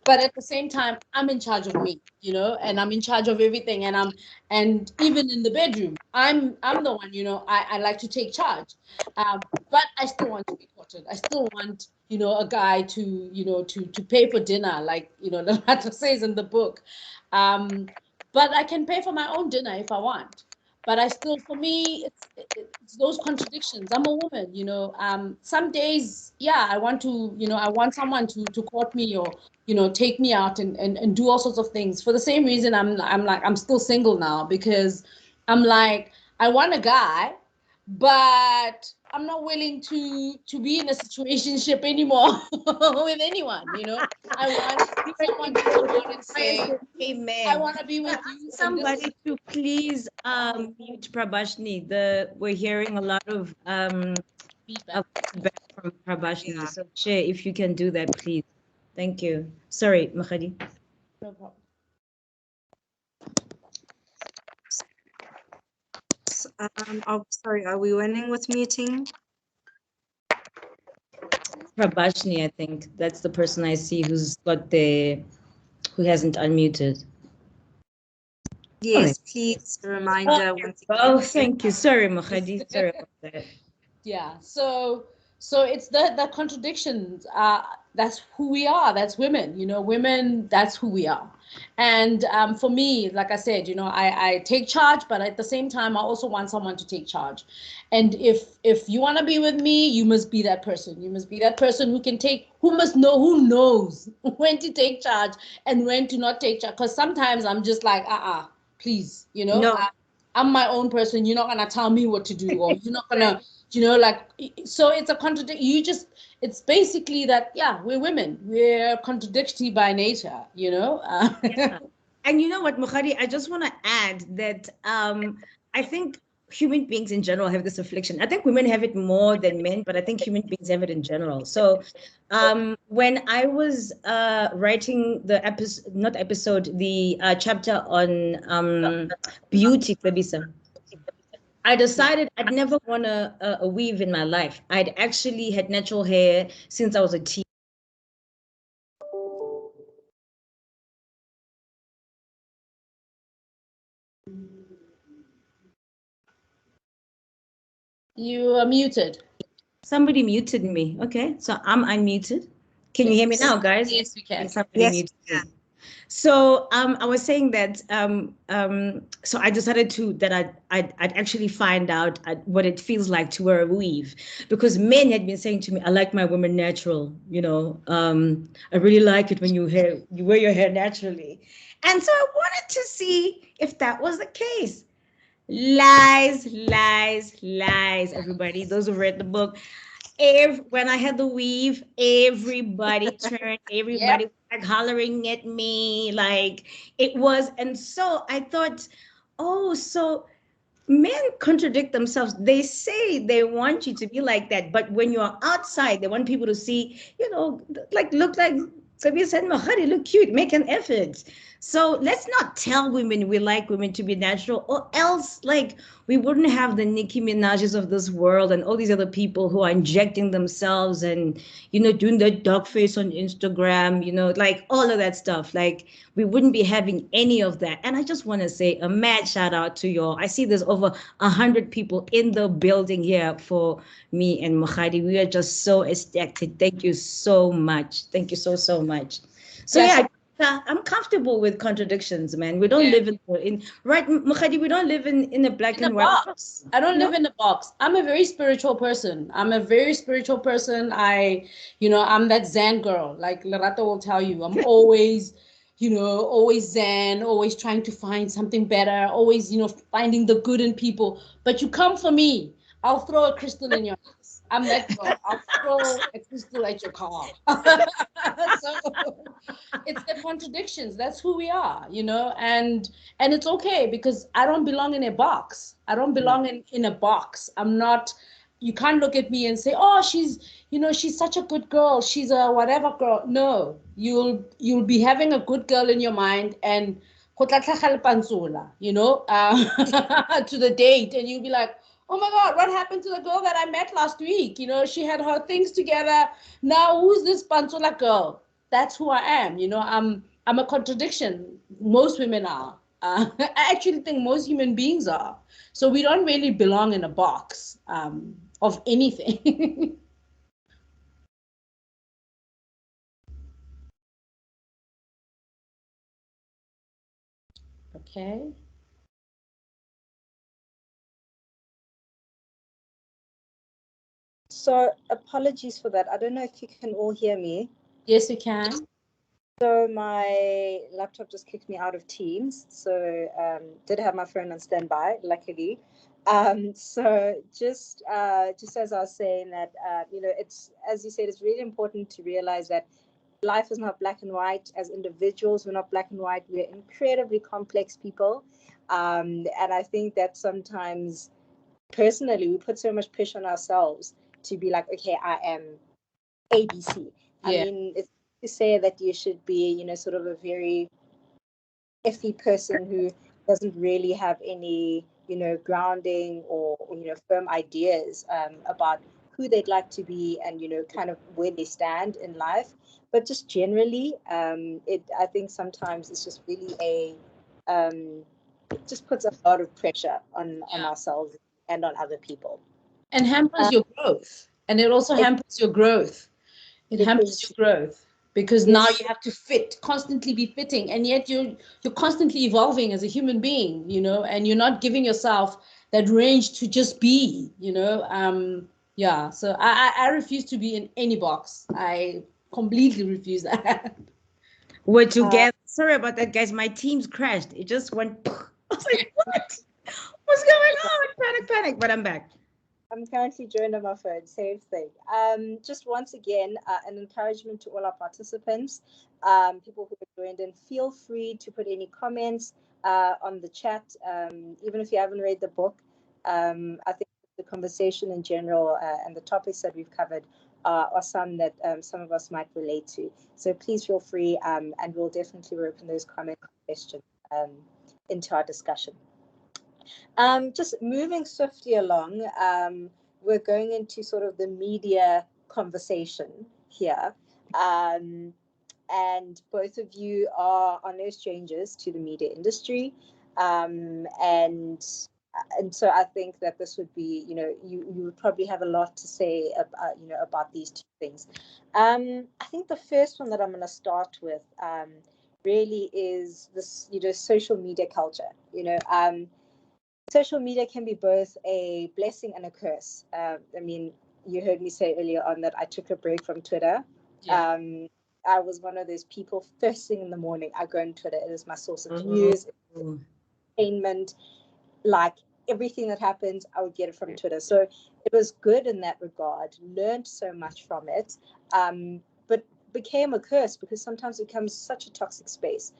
but at the same time, I'm in charge of me, and I'm in charge of everything. And even in the bedroom, I'm the one, I like to take charge. But I still want to be courted. I still want, a guy to pay for dinner, like, Lerato says in the book. But I can pay for my own dinner if I want. But for me, it's those contradictions. I'm a woman, some days, I want to, I want someone to court me or, take me out and do all sorts of things. For the same reason, I'm still single now, because I'm like, I want a guy, but I'm not willing to be in a situationship anymore with anyone, I want someone to come out and say, Amen. I want to be with you. Somebody to please mute Prabashni. We're hearing a lot of feedback from Prabashni. Yeah. So Chair, if you can do that, please. Thank you. Sorry, Mahadi. No problem. Sorry, are we winning with muting? Prabashni, I think that's the person I see who hasn't unmuted. Yes, please, a reminder once again. Oh, thank you. Sorry, Mohadi. Sorry about that. Yeah. So it's the contradictions. That's who we are. That's women. Women. That's who we are. And for me, like I said, I take charge, but at the same time, I also want someone to take charge. And if you want to be with me, you must be that person. You must be that person who knows when to take charge and when to not take charge. Because sometimes I'm just like, please, No. I'm my own person. You're not gonna tell me what to do, or you're not gonna, so it's a contradiction. It's basically that, yeah, we're women. We're contradictory by nature, Yeah. And you know what, Mukhari, I just want to add that I think human beings in general have this affliction. I think women have it more than men, but I think human beings have it in general. So when I was writing the chapter on beauty, Klebisa, I decided I'd never want a weave in my life. I'd actually had natural hair since I was a teen. You are muted. Somebody muted me. Okay, so I'm unmuted. Can you hear me now, guys? Yes, we can. Somebody Yes, muted me. So I was saying that so I decided I'd actually find out what it feels like to wear a weave, because men had been saying to me, I like my women natural, I really like it when you wear your hair naturally. And so I wanted to see if that was the case. Lies, lies, lies, everybody. Those who read the book. When I had the weave, everybody turned, everybody was like hollering at me, like it was. And so I thought, oh, so men contradict themselves. They say they want you to be like that, but when you're outside, they want people to see, like look like Sabia said, Mahari, look cute, make an effort. So let's not tell women we like women to be natural, or else like we wouldn't have the Nicki Minaj's of this world and all these other people who are injecting themselves and doing the dog face on Instagram, like all of that stuff. Like we wouldn't be having any of that. And I just want to say a mad shout out to y'all. I see there's over 100 people in the building here for me and Mahadi. We are just so ecstatic. Thank you so much. Thank you so much. So yeah, I'm comfortable with contradictions, man. We don't live right, Mahadi, we don't live in a black and white box. I don't live in a box. I'm a very spiritual person. I'm that Zen girl. Like Lerato will tell you, I'm always, always Zen, always trying to find something better, always, finding the good in people. But you come for me, I'll throw a crystal in your house. I'm that girl. I'll throw a crystal at your car. So it's the contradictions. That's who we are, and it's okay, because I don't belong in a box. I don't belong in a box. I'm not. You can't look at me and say, oh, she's such a good girl, she's a whatever girl. No, you'll be having a good girl in your mind, and to the date, and you'll be like, oh my God, what happened to the girl that I met last week? She had her things together. Now who's this Pantsula girl? That's who I am. I'm a contradiction. Most women are. I actually think most human beings are. So we don't really belong in a box of anything. Okay. So apologies for that. I don't know if you can all hear me. Yes, we can. So my laptop just kicked me out of Teams. So did have my phone on standby, luckily. So just as I was saying that, it's, as you said, it's really important to realize that life is not black and white. As individuals, we're not black and white. We're incredibly complex people. And I think that sometimes, personally, we put so much pressure on ourselves to be like, okay, I am ABC. I mean, it's to say that you should be, sort of a very iffy person who doesn't really have any grounding or firm ideas about who they'd like to be and kind of where they stand in life. But just generally, I think sometimes it's just really just puts a lot of pressure on ourselves and on other people. And hampers your growth. And it also hampers your growth. It hampers your growth because now you have to constantly be fitting, and yet you're constantly evolving as a human being, and you're not giving yourself that range to just be, So I refuse to be in any box. I completely refuse that. We're together. Sorry about that, guys. My Teams crashed. It just went. I was like, what? What's going on? Panic. But I'm back. I'm currently joined on my phone, same thing. Just once again, an encouragement to all our participants, people who have joined in, feel free to put any comments on the chat, even if you haven't read the book. I think the conversation in general and the topics that we've covered are some that some of us might relate to. So please feel free, and we'll definitely work on those comments and questions into our discussion. Just moving swiftly along, we're going into sort of the media conversation here. And both of you are no strangers to the media industry. And so I think that this would be, you would probably have a lot to say about, about these two things. I think the first one that I'm going to start with really is this, social media culture. Social media can be both a blessing and a curse. I mean, you heard me say earlier on that I took a break from Twitter. Yeah. I was one of those people, first thing in the morning, I go on Twitter. It is my source of news, entertainment, like everything that happens, I would get it from Twitter. So it was good in that regard, learned so much from it, but became a curse because sometimes it becomes such a toxic space.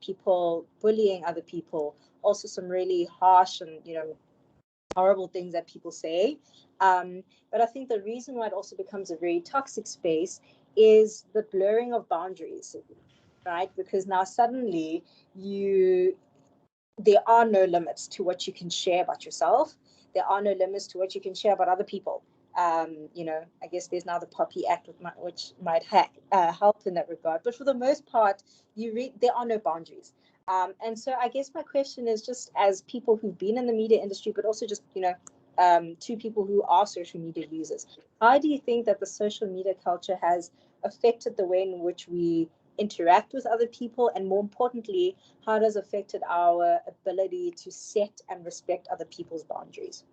People bullying other people, also some really harsh and, horrible things that people say. But I think the reason why it also becomes a very toxic space is the blurring of boundaries, right? Because now suddenly there are no limits to what you can share about yourself. There are no limits to what you can share about other people. I guess there's now the Poppy Act, which might help in that regard. But for the most part, there are no boundaries. And so I guess my question is, just as people who've been in the media industry, but also just, to people who are social media users, how do you think that the social media culture has affected the way in which we interact with other people? And more importantly, how does it affected our ability to set and respect other people's boundaries?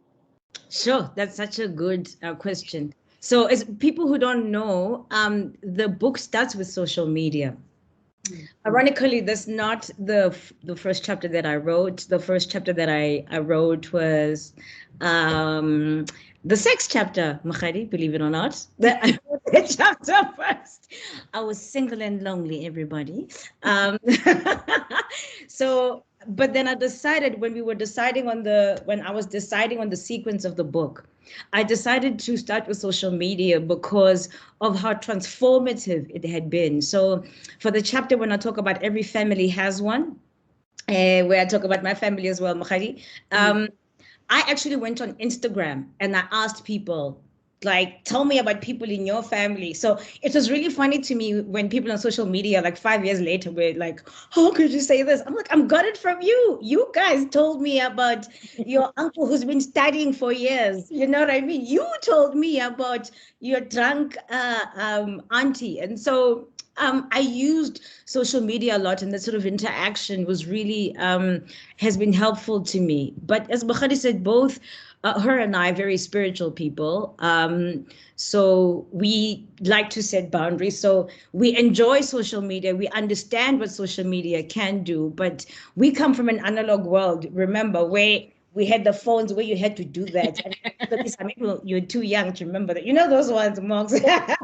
Sure, that's such a good question. So as people who don't know, the book starts with social media. Ironically, that's not the first chapter that I wrote. The first chapter that I wrote was the sex chapter, Mahadi, believe it or not. I wrote the chapter first. I was single and lonely, everybody. But then I decided when I was deciding on the sequence of the book, I decided to start with social media because of how transformative it had been. So for the chapter, when I talk about every family has one, where I talk about my family as well, Mahadi, I actually went on Instagram and I asked people, like, tell me about people in your family. So it was really funny to me when people on social media, like 5 years later, were like, how could you say this? I'm like, I'm got it from you. You guys told me about your uncle who's been studying for years. You know what I mean? You told me about your drunk auntie. And so I used social media a lot, and that sort of interaction was really has been helpful to me. But as Mahadi said, both her and I are very spiritual people. So we like to set boundaries. So we enjoy social media. We understand what social media can do, but we come from an analog world, remember, where we had the phones where you had to do that. And maybe you're too young to remember that. You know those ones, Monks? The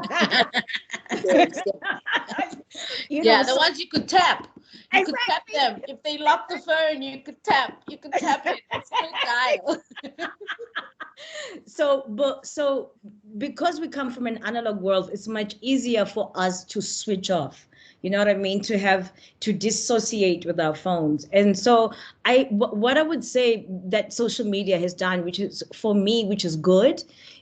ones you could tap. You could tap them. If they lock the phone, you could tap it. It's dial. So because we come from an analog world, it's much easier for us to switch off. You know what I mean? To dissociate with our phones. And so what I would say that social media has done, which is for me, which is good,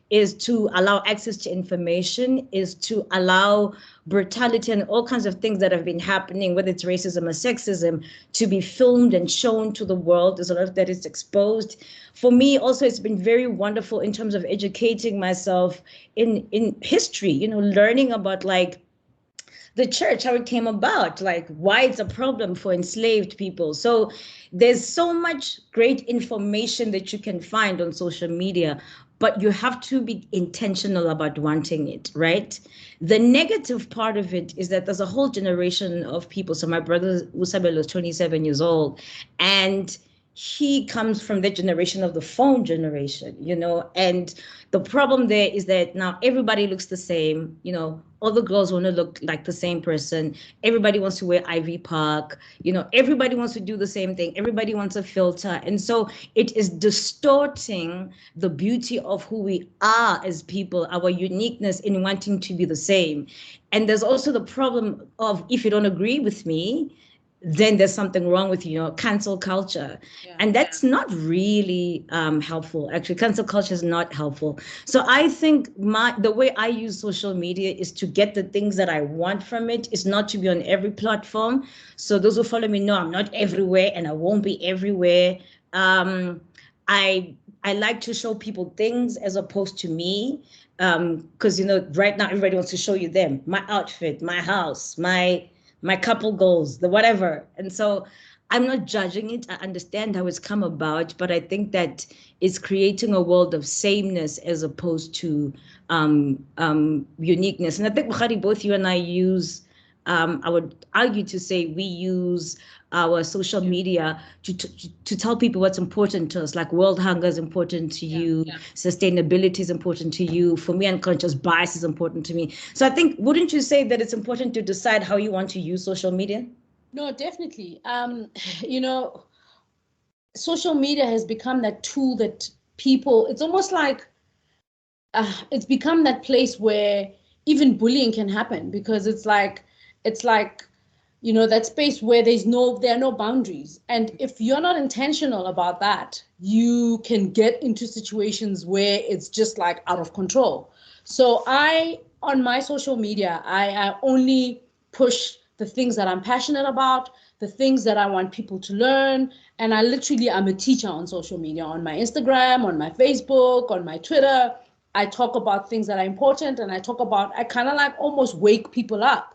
is to allow access to information, is to allow brutality and all kinds of things that have been happening, whether it's racism or sexism, to be filmed and shown to the world. There's a lot that is exposed. For me, also, it's been very wonderful in terms of educating myself in history, you know, learning about like the church, how it came about, like why it's a problem for enslaved people. So there's so much great information that you can find on social media, but you have to be intentional about wanting it, right? The negative part of it is that there's a whole generation of people. So my brother Usabelo is 27 years old, and he comes from the generation of the phone generation, you know, and the problem there is that now everybody looks the same, you know, all the girls want to look like the same person. Everybody wants to wear Ivy Park, you know, everybody wants to do the same thing. Everybody wants a filter. And so it is distorting the beauty of who we are as people, our uniqueness in wanting to be the same. And there's also the problem of, if you don't agree with me, then there's something wrong with you know, cancel culture. Yeah. And that's not really helpful. Actually, cancel culture is not helpful. So I think the way I use social media is to get the things that I want from it. It's not to be on every platform. So those who follow me know I'm not everywhere, and I won't be everywhere. I like to show people things as opposed to me, because you know, right now everybody wants to show you them, my outfit, my house, my couple goals, the whatever. And so I'm not judging it. I understand how it's come about, but I think that it's creating a world of sameness as opposed to uniqueness. And I think, Bukhari, both you and I use, I would argue to say we use our social media to tell people what's important to us, like world hunger is important to you, sustainability is important to you. For me, unconscious bias is important to me. So I think, wouldn't you say that it's important to decide how you want to use social media? No, definitely. You know, social media has become that tool that people, it's almost like it's become that place where even bullying can happen, because it's like, you know, that space where there are no boundaries. And if you're not intentional about that, you can get into situations where it's just like out of control. So on my social media, I only push the things that I'm passionate about, the things that I want people to learn. And I'm a teacher on social media, on my Instagram, on my Facebook, on my Twitter. I talk about things that are important, and I kind of like almost wake people up,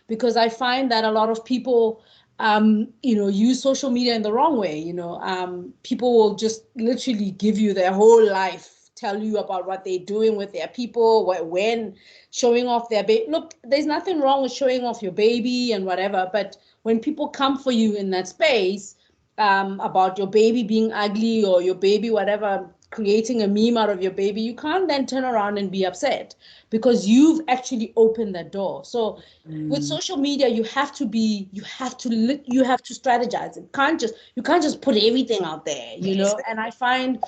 because I find that a lot of people, you know, use social media in the wrong way. You know, people will just literally give you their whole life, tell you about what they're doing with their people, when showing off their baby. Look, there's nothing wrong with showing off your baby and whatever, but when people come for you in that space about your baby being ugly or your baby, whatever, creating a meme out of your baby, you can't then turn around and be upset, because you've actually opened that door. So with social media, you have to strategize. You can't just put everything out there, you know. And I find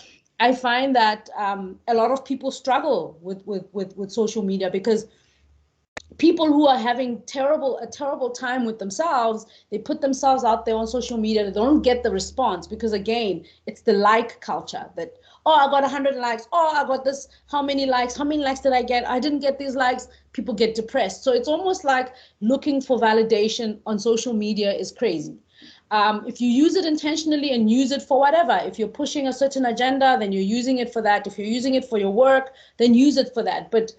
that a lot of people struggle with social media, because people who are having a terrible time with themselves, they put themselves out there on social media, they don't get the response, because again, it's the like culture that, oh, I got 100 likes, oh, I got this, how many likes did I get? I didn't get these likes. People get depressed. So it's almost like looking for validation on social media is crazy. If you use it intentionally and use it for whatever, if you're pushing a certain agenda, then you're using it for that. If you're using it for your work, then use it for that. But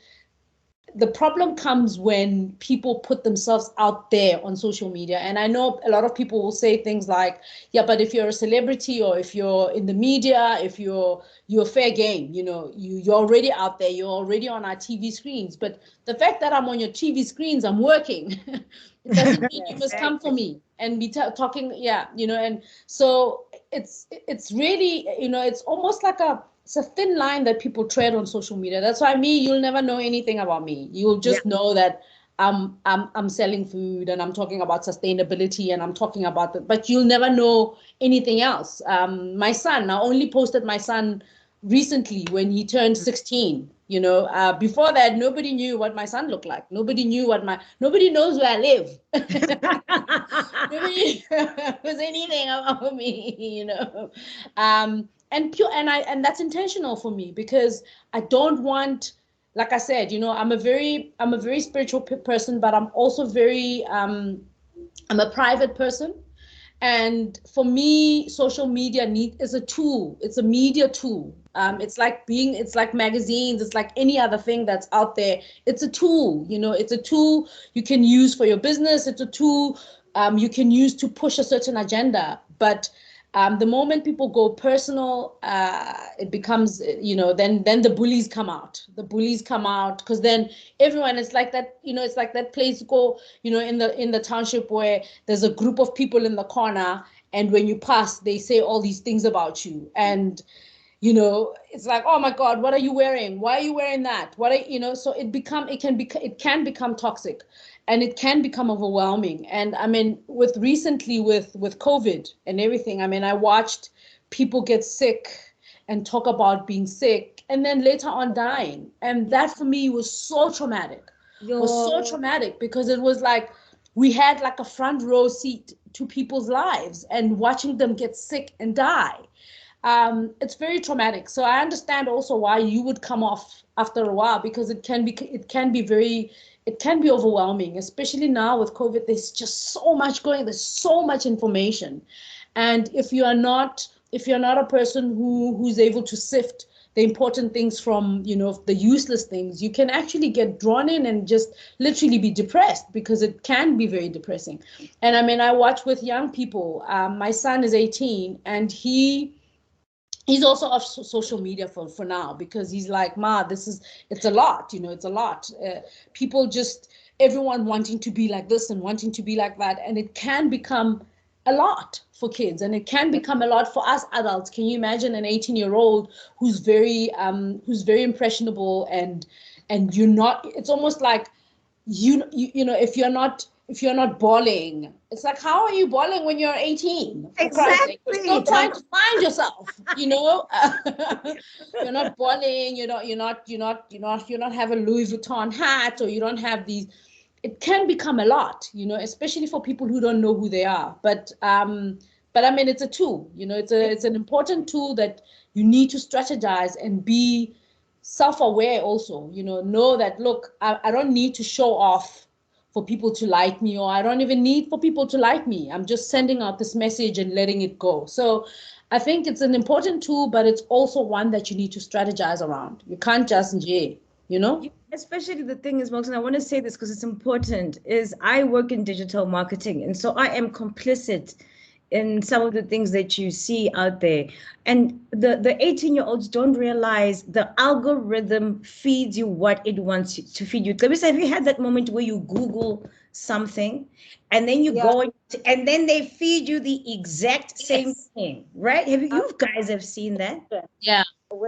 the problem comes when people put themselves out there on social media. And I know a lot of people will say things like, yeah, but if you're a celebrity, or if you're in the media, if you're fair game, you know, you're already out there, you're already on our TV screens. But the fact that I'm on your TV screens, I'm working, it doesn't mean you must come for me and be talking. Yeah, you know, and so it's really, you know, it's almost like it's a thin line that people tread on social media. That's why you'll never know anything about me. You'll just know that I'm selling food, and I'm talking about sustainability, and I'm talking about but you'll never know anything else. My son, I only posted my son recently when he turned 16. You know, before that, nobody knew what my son looked like. Nobody knew nobody knows where I live. Nobody knows anything about me, you know. And that's intentional for me, because I don't want, like I said, you know, I'm a very spiritual person, but I'm also I'm a private person. And for me, social media is a tool. It's a media tool. It's like magazines. It's like any other thing that's out there. It's a tool. You know, it's a tool you can use for your business. It's a tool you can use to push a certain agenda. But the moment people go personal, it becomes, you know, then the bullies come out. The bullies come out, because then everyone, it's like that, you know, it's like that place go, you know, in the township where there's a group of people in the corner, and when you pass, they say all these things about you. And you know, it's like, oh my God, what are you wearing? Why are you wearing that? You know, so it can become toxic, and it can become overwhelming. And I mean, with COVID and everything, I mean, I watched people get sick and talk about being sick, and then later on dying. And that for me was so traumatic. Because it was like we had like a front row seat to people's lives, and watching them get sick and die. It's very traumatic. So I understand also why you would come off after a while, because it can be overwhelming, especially now with COVID. There's just so much there's so much information. And if you're not a person who's able to sift the important things from, you know, the useless things, you can actually get drawn in and just literally be depressed, because it can be very depressing. And I mean, I watch with young people. My son is 18, and he's also off social media for now, because he's like, Ma, it's a lot, you know, it's a lot. Everyone wanting to be like this and wanting to be like that. And it can become a lot for kids, and it can become a lot for us adults. Can you imagine an 18-year-old who's very impressionable, and you're not, it's almost like, you know, if you're not bawling, it's like, how are you bawling when you're 18? Exactly. You're still trying to find yourself, you know. You're not bawling. You're not have a Louis Vuitton hat, or you don't have these. It can become a lot, you know, especially for people who don't know who they are. But I mean, it's a tool, you know. It's an important tool that you need to strategize and be self-aware also, you know that, look, I don't need to show off for people to like me, or I don't even need for people to like me. I'm just sending out this message and letting it go. So I think it's an important tool, but it's also one that you need to strategize around. You can't just, you know? Especially the thing is, Mox, and I want to say this because it's important, is I work in digital marketing. And so I am complicit in some of the things that you see out there. And the 18-year-olds don't realize the algorithm feeds you what it wants to feed you. Clarissa, have you had that moment where you Google something and then you go and then they feed you the exact same thing, right? You guys have seen that? Yeah.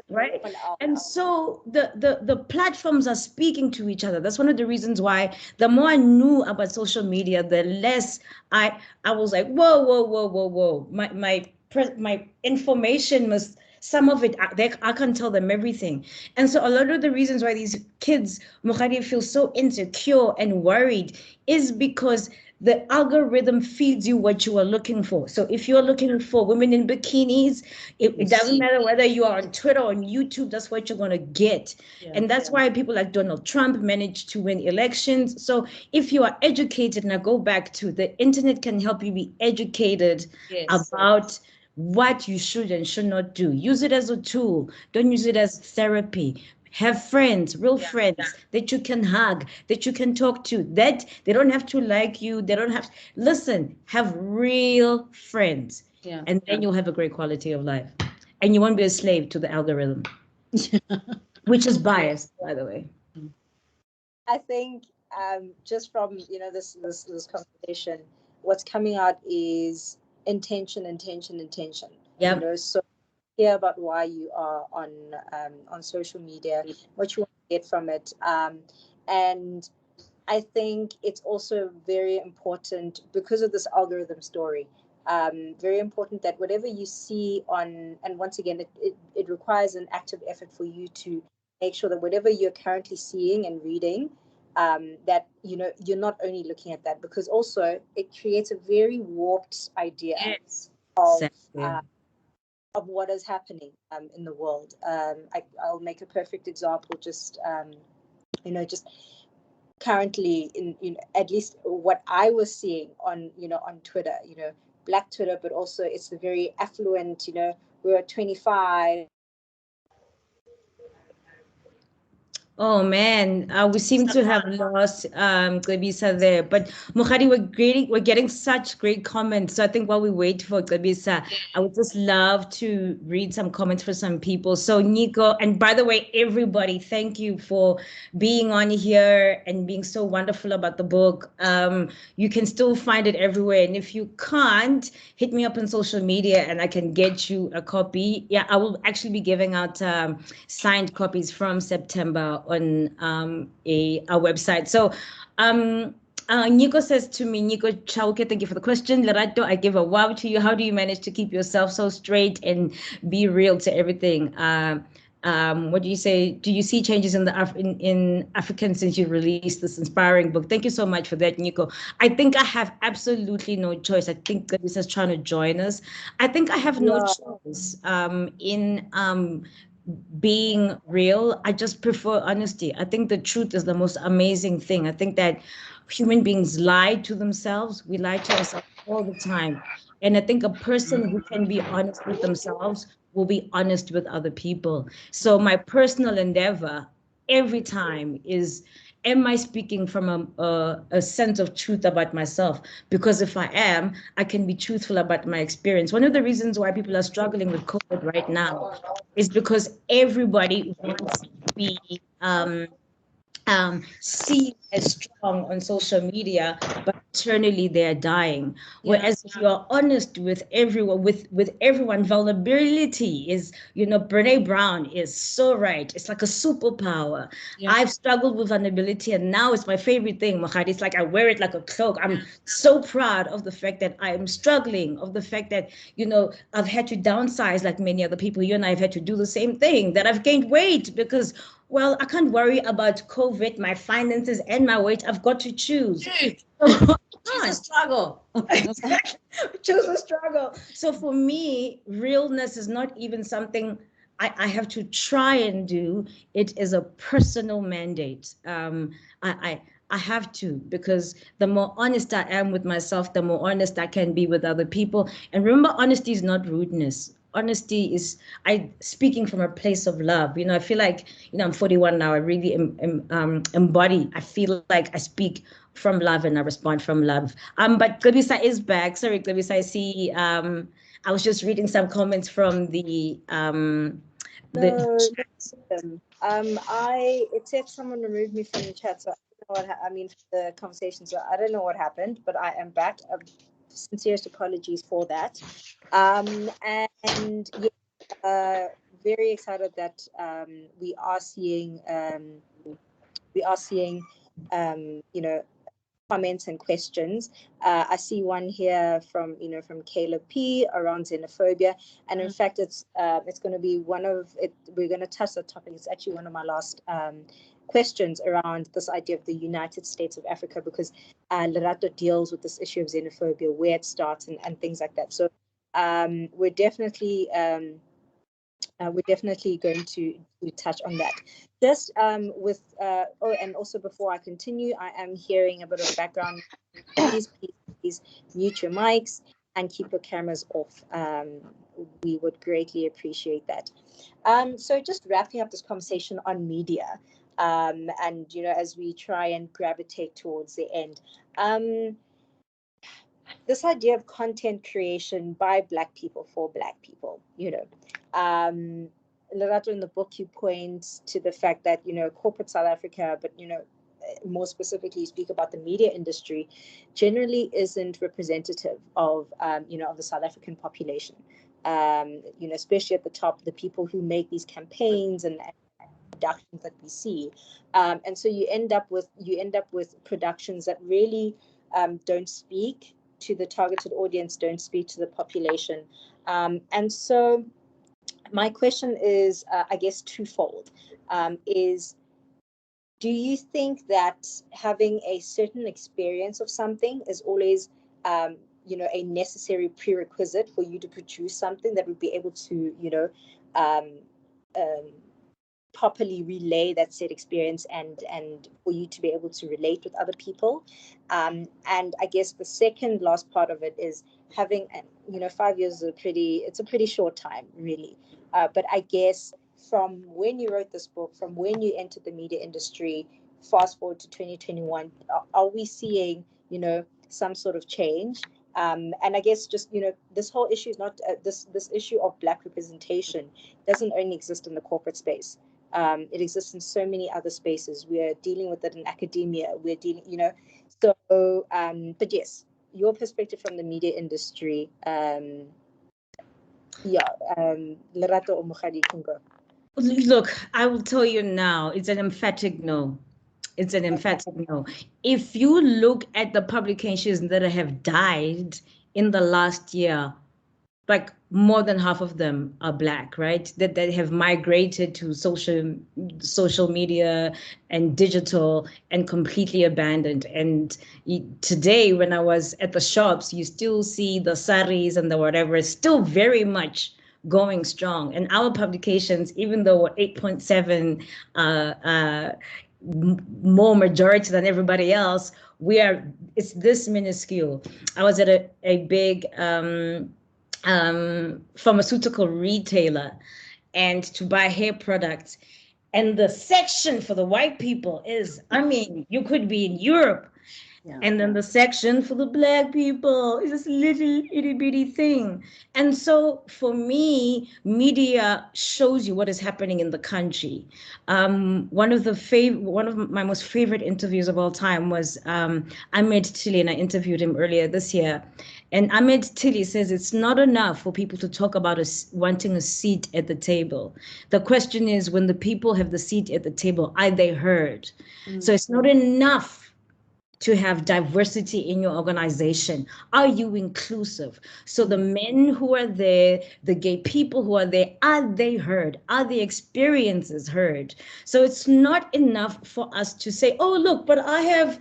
Right. And so the platforms are speaking to each other. That's one of the reasons why the more I knew about social media, the less I was like, whoa. My information must, some of it, I can't tell them everything. And so a lot of the reasons why these kids, Mokgadi, feel so insecure and worried is because the algorithm feeds you what you are looking for. So if you're looking for women in bikinis, it doesn't matter whether you are on Twitter or on YouTube, that's what you're going to get. And that's why people like Donald Trump managed to win elections. So if you are educated, and I go back to the internet can help you be educated about what you should and should not do. Use it as a tool. Don't use it as therapy. Have friends, real friends that you can hug, that you can talk to, that they don't have to like you. They don't have, listen, have real friends. And then you'll have a great quality of life. And you won't be a slave to the algorithm, which is biased, by the way. I think just from, you know, this conversation, what's coming out is intention. Yeah. You know, so hear about why you are on social media, what you want to get from it, and I think it's also very important because of this algorithm story. Very important that whatever you see on, and once again, it requires an active effort for you to make sure that whatever you're currently seeing and reading, that you're not only looking at that, because also it creates a very warped idea of what is happening in the world. I'll make a perfect example. Just just currently in at least what I was seeing on on Twitter, Black Twitter, but also it's the very affluent, we're 25. Oh man, we seem to have lost Glebisa there. But Mukhari, we're getting such great comments. So I think while we wait for Glebisa, I would just love to read some comments for some people. So Nico, and by the way, everybody, thank you for being on here and being so wonderful about the book. You can still find it everywhere. And if you can't, hit me up on social media and I can get you a copy. Yeah, I will actually be giving out signed copies from September on our website. So Nico says to me, Nico Chauke, thank you for the question. Lerato, I give a wow to you. How do you manage to keep yourself so straight and be real to everything? What do you say? Do you see changes in the in Africans since you released this inspiring book? Thank you so much for that, Nico. I think I have absolutely no choice. I think this is trying to join us. I think I have no choice in being real. I just prefer honesty. I think the truth is the most amazing thing. I think that human beings lie to themselves. We lie to ourselves all the time. And I think a person who can be honest with themselves will be honest with other people. So my personal endeavor every time is, am I speaking from a sense of truth about myself? Because if I am, I can be truthful about my experience. One of the reasons why people are struggling with COVID right now is because everybody wants to be seen as strong on social media, but internally they're dying. Whereas if you're honest with everyone, vulnerability is, Brene Brown is so right. It's like a superpower. I've struggled with vulnerability and now it's my favorite thing, Mahadi. It's like I wear it like a cloak. I'm so proud of the fact that I'm struggling, of the fact that, I've had to downsize like many other people. You and I have had to do the same thing, that I've gained weight because, well, I can't worry about COVID, my finances, and my weight. I've got to choose. Choose a struggle. Choose a struggle. So for me, realness is not even something I have to try and do. It is a personal mandate. I have to, because the more honest I am with myself, the more honest I can be with other people. And remember, honesty is not rudeness. Honesty is speaking from a place of love. I feel like, I'm 41 now. I really embody. I feel like I speak from love and I respond from love. But Glebisa is back. Sorry, Glebisa. I see. I was just reading some comments from the. It said someone removed me from the chat, so I don't know the conversation. So I don't know what happened, but I am back. Sincerest apologies for that. And very excited that we are seeing comments and questions. I see one here from Caleb P around xenophobia, and in fact it's going to be one of it. We're going to touch the topic. It's actually one of my last questions around this idea of the United States of Africa, because Lerato deals with this issue of xenophobia, where it starts and things like that. So we're definitely going to touch on that. Just with and also before I continue, I am hearing a bit of background. Please mute your mics and keep your cameras off. We would greatly appreciate that. So just wrapping up this conversation on media, and as we try and gravitate towards the end, this idea of content creation by Black people for Black people, Lerato, in the book, you point to the fact that, corporate South Africa, but, more specifically, you speak about the media industry, generally isn't representative of, of the South African population. Especially at the top, the people who make these campaigns and productions that we see, and so you end up with productions that really don't speak to the targeted audience, don't speak to the population, and so my question is, I guess, twofold. Do you think that having a certain experience of something is always, a necessary prerequisite for you to produce something that would be able to, properly relay that said experience and for you to be able to relate with other people? And I guess the second last part of it is having, 5 years is a pretty short time, really. But I guess from when you wrote this book, from when you entered the media industry, fast forward to 2021, are we seeing, some sort of change? And I guess just, this whole issue is not, this issue of Black representation doesn't only exist in the corporate space. It exists in so many other spaces. We're dealing with it in academia. We're dealing, so, but yes, your perspective from the media industry, Lerato or Mokgadi can go. Look, I will tell you now, it's an emphatic no. It's an emphatic no. If you look at the publications that have died in the last year, like more than half of them are Black, right? That have migrated to social media and digital and completely abandoned. And today, when I was at the shops, you still see the saris and the whatever, still very much going strong. And our publications, even though we're 8.7 more majority than everybody else, it's this minuscule. I was at a big pharmaceutical retailer and to buy hair products, and the section for the white people is, you could be in Europe. Yeah. And then the section for the Black people is this little itty bitty thing. And so for me, media shows you what is happening in the country. One of my most favorite interviews of all time was Ahmed Tilly, and I interviewed him earlier this year. And Ahmed Tilly says it's not enough for people to talk about wanting a seat at the table. The question is, when the people have the seat at the table, are they heard? Mm-hmm. So it's not enough to have diversity in your organization. Are you inclusive? So the men who are there, the gay people who are there, are they heard? Are the experiences heard? So it's not enough for us to say, oh, look, but I have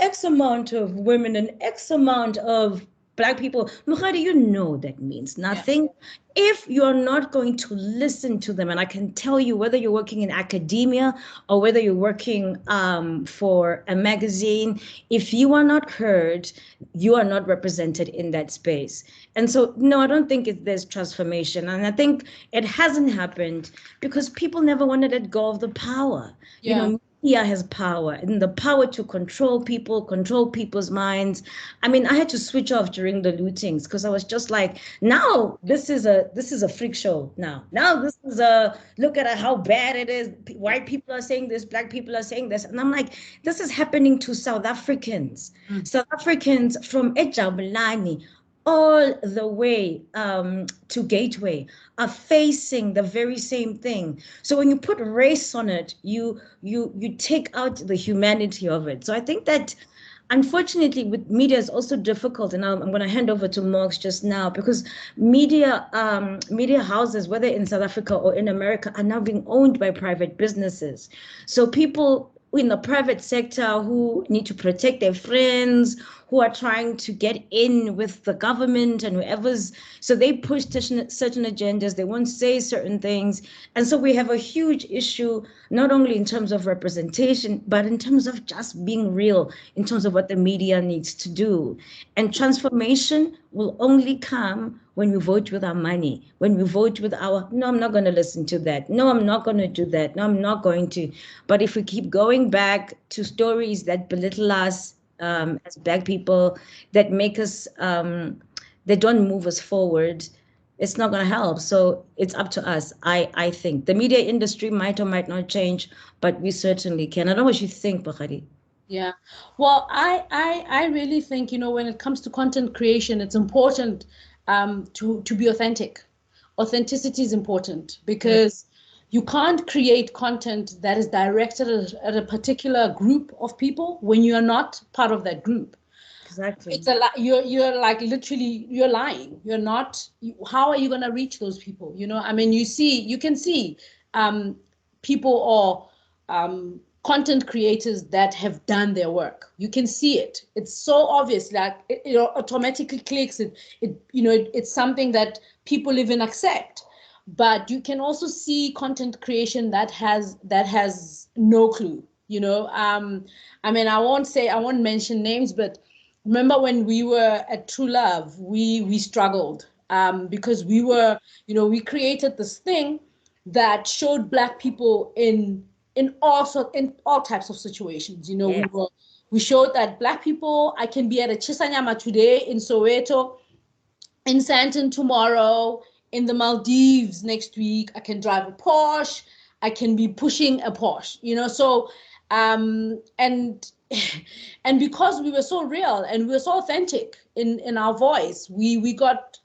X amount of women and X amount of Black people. Mokgadi, you know that means nothing. Yeah. If you're not going to listen to them, and I can tell you, whether you're working in academia or whether you're working for a magazine, if you are not heard, you are not represented in that space. And so, no, I don't think there's transformation. And I think it hasn't happened because people never want to let go of the power. Yeah. Media has power, and the power to control people, control people's minds. I had to switch off during the lootings because I was just like, now this is a freak show. Now this is look at how bad it is. White people are saying this, Black people are saying this, and I'm like, this is happening to South Africans. South Africans from Ejabulani all the way to Gateway are facing the very same thing. So when you put race on it, you take out the humanity of it. So I think that, unfortunately, with media is also difficult, and I'm going to hand over to Morgs just now, because media houses, whether in South Africa or in America, are now being owned by private businesses. So people in the private sector who need to protect their friends, who are trying to get in with the government and whoever's, so they push certain agendas, they won't say certain things. And so we have a huge issue, not only in terms of representation, but in terms of just being real, in terms of what the media needs to do. And transformation will only come when we vote with our money, when we vote with our, no, I'm not going to listen to that. No, I'm not going to do that. No, I'm not going to. But if we keep going back to stories that belittle us, as Black people, that make us, that don't move us forward, it's not going to help. So it's up to us. I think the media industry might or might not change, but we certainly can. I don't know what you think, Mokgadi. Yeah, well, I really think, when it comes to content creation, it's important to be authentic. Authenticity is important because you can't create content that is directed at a particular group of people when you are not part of that group. Exactly. It's you're like literally you're lying. You're not. How are you going to reach those people? You know, I mean, you can see people or content creators that have done their work. You can see it. It's so obvious. Like it automatically clicks. It's something that people even accept. But you can also see content creation that has no clue. You know, I mean, I won't mention names, but remember when we were at True Love, we struggled because we created this thing that showed Black people in all types of situations. You know, Yes. we showed that Black people, I can be at a Chisanyama today in Soweto, in Santon tomorrow, in the Maldives next week. I can drive a Porsche. I can be pushing a Porsche, you know. So, and because we were so real and we were so authentic in our voice, we got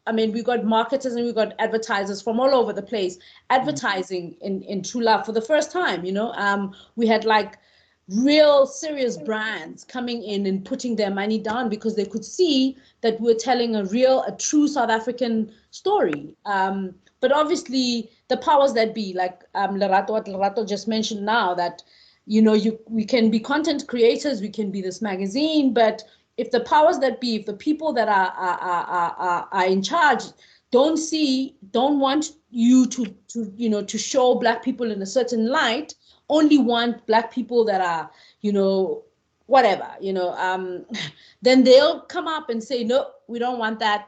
marketers and we got advertisers from all over the place advertising in True Love for the first time, you know. We had like real serious brands coming in and putting their money down because they could see that we're telling a true South African story. But obviously the powers that be, like what Lerato just mentioned now, that we can be content creators, we can be this magazine, but if the powers that be, if the people that are in charge don't want you to show Black people in a certain light, only want Black people that are, whatever, then they'll come up and say, no, we don't want that.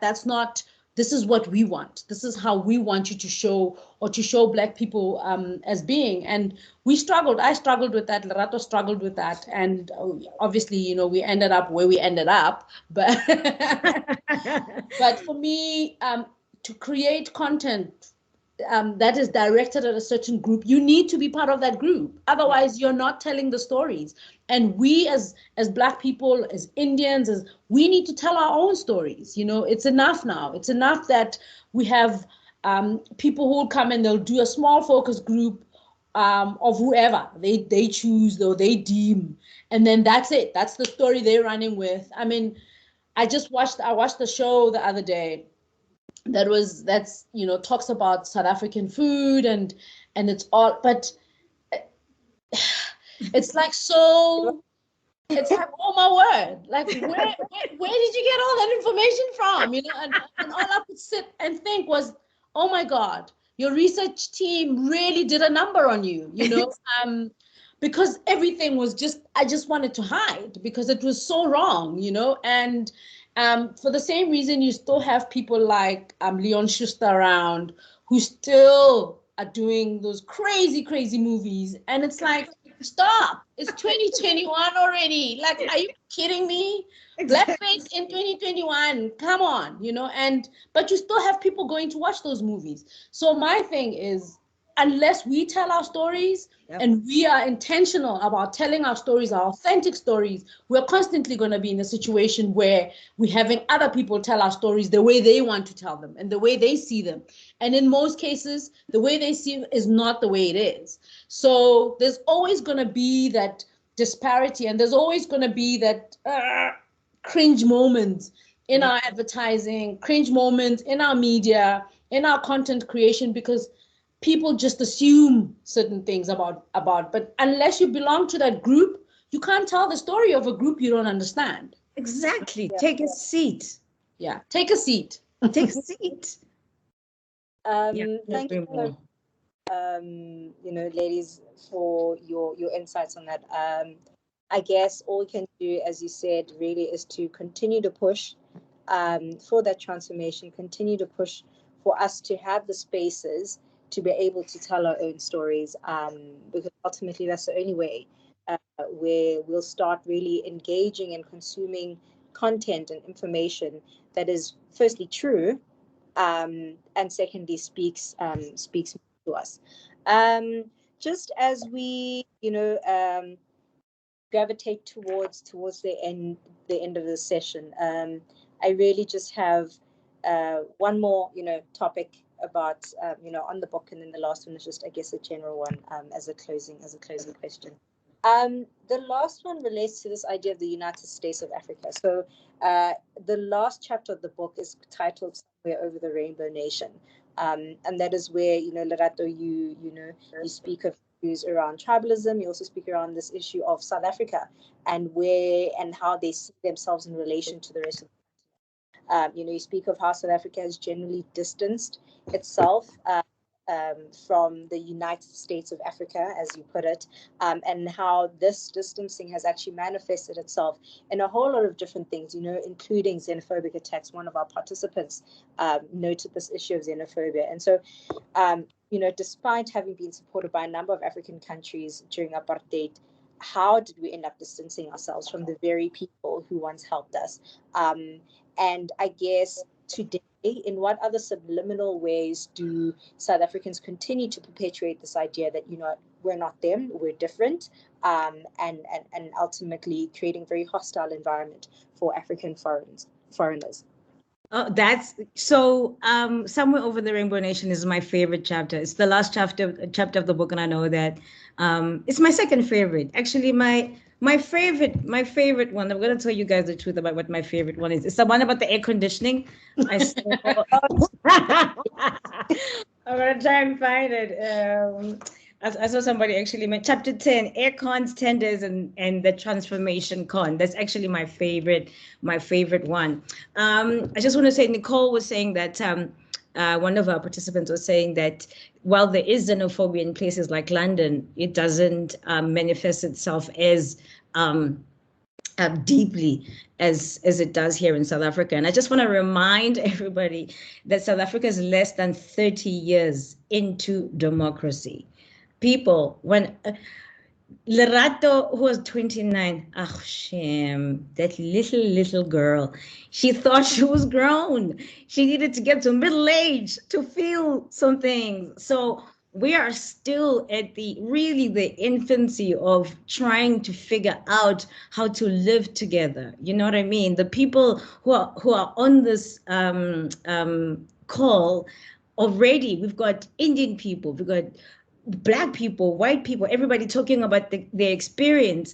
This is what we want. This is how we want you to show Black people as being. And we struggled. I struggled with that. Lerato struggled with that. And obviously, we ended up where we ended up. But, but for me, to create content that is directed at a certain group, you need to be part of that group. Otherwise, you're not telling the stories. And we as Black people, as Indians, we need to tell our own stories. It's enough now. It's enough that we have people who will come and they'll do a small focus group of whoever they choose or they deem. And then that's it. That's the story they're running with. I mean, I watched the show the other day that's talks about South African food and it's all, but it's like it's like, oh my word, like where did you get all that information from? And all I could sit and think was, oh my God, your research team really did a number on you, because everything was I just wanted to hide because it was so wrong, and for the same reason, you still have people like Leon Schuster around who still are doing those crazy, crazy movies. And it's like, stop. It's 2021 already. Like, are you kidding me? Exactly. Blackface in 2021. Come on, but you still have people going to watch those movies. So my thing is, unless we tell our stories, yep, and we are intentional about telling our stories, our authentic stories, we're constantly going to be in a situation where we're having other people tell our stories the way they want to tell them and the way they see them. And in most cases, the way they see them is not the way it is. So there's always going to be that disparity, and there's always going to be that cringe moments in our advertising, cringe moments in our media, in our content creation, because people just assume certain things about, but unless you belong to that group, you can't tell the story of a group you don't understand. Exactly. Yeah. Take a seat. Yeah, take a seat. Take a seat. Thank you, ladies, for your insights on that. I guess all we can do, as you said, really is to continue to push for that transformation, continue to push for us to have the spaces to be able to tell our own stories, because ultimately that's the only way where we'll start really engaging and consuming content and information that is firstly true, and secondly speaks to us. Just as we gravitate towards the end of the session, I really just have one more topic about on the book, and then the last one is just, I guess, a general one as a closing question. The last one relates to this idea of the United States of Africa. So the last chapter of the book is titled "Somewhere Over the Rainbow Nation," and that is where Lerato, you speak of issues around tribalism. You also speak around this issue of South Africa and where and how they see themselves in relation to the rest of the you speak of how South Africa has generally distanced itself from the United States of Africa, as you put it, and how this distancing has actually manifested itself in a whole lot of different things, including xenophobic attacks. One of our participants noted this issue of xenophobia. And so, despite having been supported by a number of African countries during apartheid, how did we end up distancing ourselves from the very people who once helped us? And I guess today, in what other subliminal ways do South Africans continue to perpetuate this idea that, we're not them, we're different, and ultimately creating a very hostile environment for African foreigners? Oh, that's so. Somewhere Over the Rainbow Nation is my favorite chapter. It's the last chapter of the book, and I know that it's my second favorite. Actually, my favorite one. I'm going to tell you guys the truth about what my favorite one is. It's the one about the air conditioning. I'm going to try and find it. I saw somebody actually meant chapter 10, air cons, tenders, and the transformation con. That's actually my favorite one. I just want to say, Nicole was saying that one of our participants was saying that while there is xenophobia in places like London, it doesn't manifest itself as deeply as it does here in South Africa. And I just want to remind everybody that South Africa is less than 30 years into democracy. People, when Lerato, who was 29, shame, that little girl, she thought she was grown. She needed to get to middle age to feel some things. So we are still at the infancy of trying to figure out how to live together. You know what I mean? The people who are on this call already, we've got Indian people, we've got Black people, white people, everybody talking about their experience.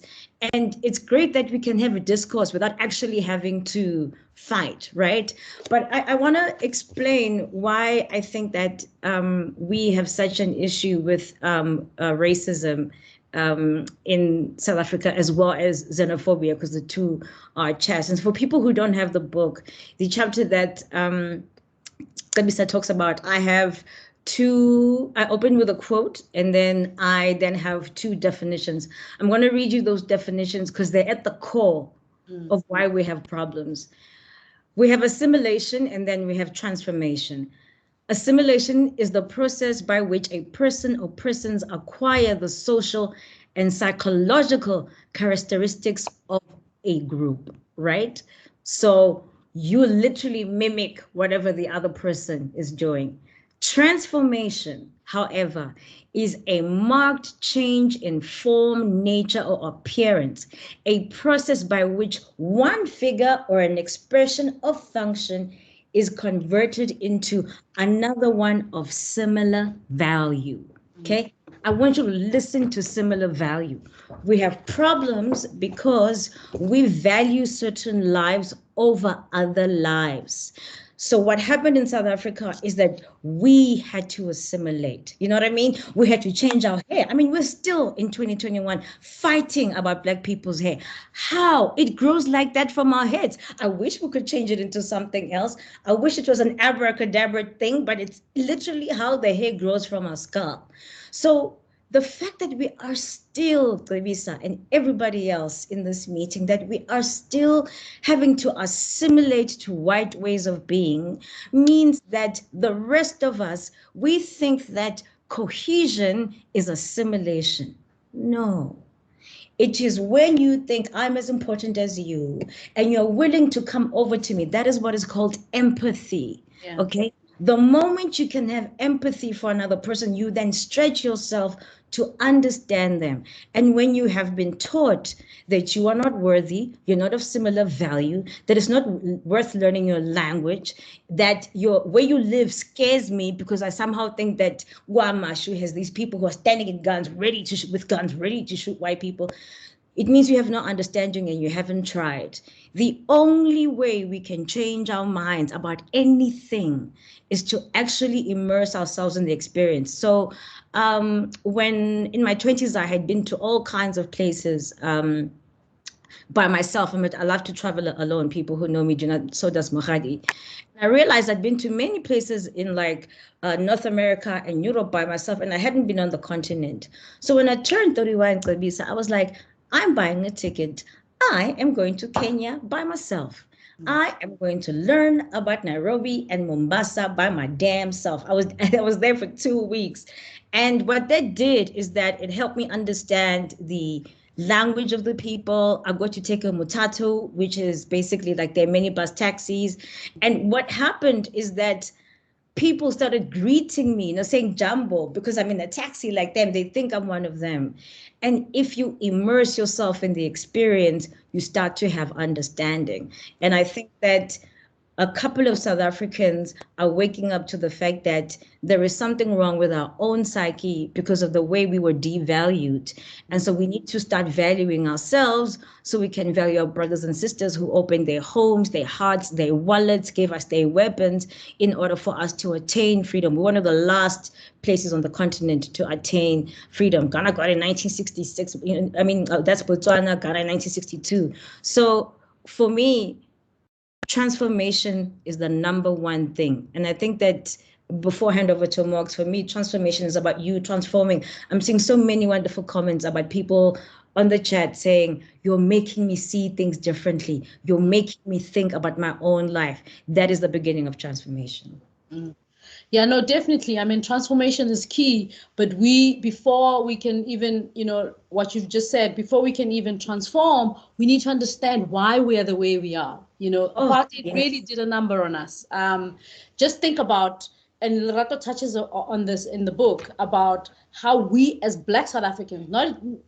And it's great that we can have a discourse without actually having to fight, right? But I want to explain why I think that we have such an issue with racism in South Africa, as well as xenophobia, because the two are attached. And for people who don't have the book, the chapter that Kabisa talks about, I open with a quote, and then I have two definitions. I'm going to read you those definitions because they're at the core of why we have problems. We have assimilation, and then we have transformation. Assimilation is the process by which a person or persons acquire the social and psychological characteristics of a group, right? So you literally mimic whatever the other person is doing. Transformation, however, is a marked change in form, nature, or appearance, a process by which one figure or an expression of function is converted into another one of similar value. Okay? I want you to listen to similar value. We have problems because we value certain lives over other lives. So what happened in South Africa is that we had to assimilate. You know what I mean? We had to change our hair. I mean, we're still in 2021 fighting about Black people's hair. How? It grows like that from our heads. I wish we could change it into something else. I wish it was an abracadabra thing, but it's literally how the hair grows from our scalp. So the fact that we are still, Kabisa and everybody else in this meeting, that we are still having to assimilate to white ways of being means that the rest of us, we think that cohesion is assimilation. No. It is when you think I'm as important as you and you're willing to come over to me. That is what is called empathy. Yeah. Okay? The moment you can have empathy for another person, you then stretch yourself to understand them. And when you have been taught that you are not worthy, you're not of similar value, that it's not worth learning your language, that your where you live scares me because I somehow think that Guamashu has these people who are standing in guns, ready to shoot, with guns, ready to shoot white people. It means you have no understanding and you haven't tried. The only way we can change our minds about anything is to actually immerse ourselves in the experience. So when in my 20s, I had been to all kinds of places by myself. I love to travel alone. People who know me do not, so does Mohadi. I realized I'd been to many places in like North America and Europe by myself, and I hadn't been on the continent. So when I turned 31 Kabisa, I was like, I'm buying a ticket. I am going to Kenya by myself. I am going to learn about Nairobi and Mombasa by my damn self. I was there for 2 weeks. And what that did is that it helped me understand the language of the people. I got to take a mutatu, which is basically like their minibus taxis. And what happened is that people started greeting me, saying Jumbo, because I'm in a taxi like them. They think I'm one of them. And if you immerse yourself in the experience, you start to have understanding. And I think that a couple of South Africans are waking up to the fact that there is something wrong with our own psyche because of the way we were devalued. And so we need to start valuing ourselves so we can value our brothers and sisters who opened their homes, their hearts, their wallets, gave us their weapons in order for us to attain freedom. We're one of the last places on the continent to attain freedom. Ghana got it in 1966. That's Botswana, Ghana in 1962. So for me, transformation is the number one thing. And I think that before I hand over to Morgs, for me, transformation is about you transforming. I'm seeing so many wonderful comments about people on the chat saying, you're making me see things differently. You're making me think about my own life. That is the beginning of transformation. Yeah, no, definitely. I mean, transformation is key, but before we can even, what you've just said, before we can even transform, we need to understand why we are the way we are. Apartheid really did a number on us. Just think about, and Lerato touches on this in the book, about how we as Black South Africans,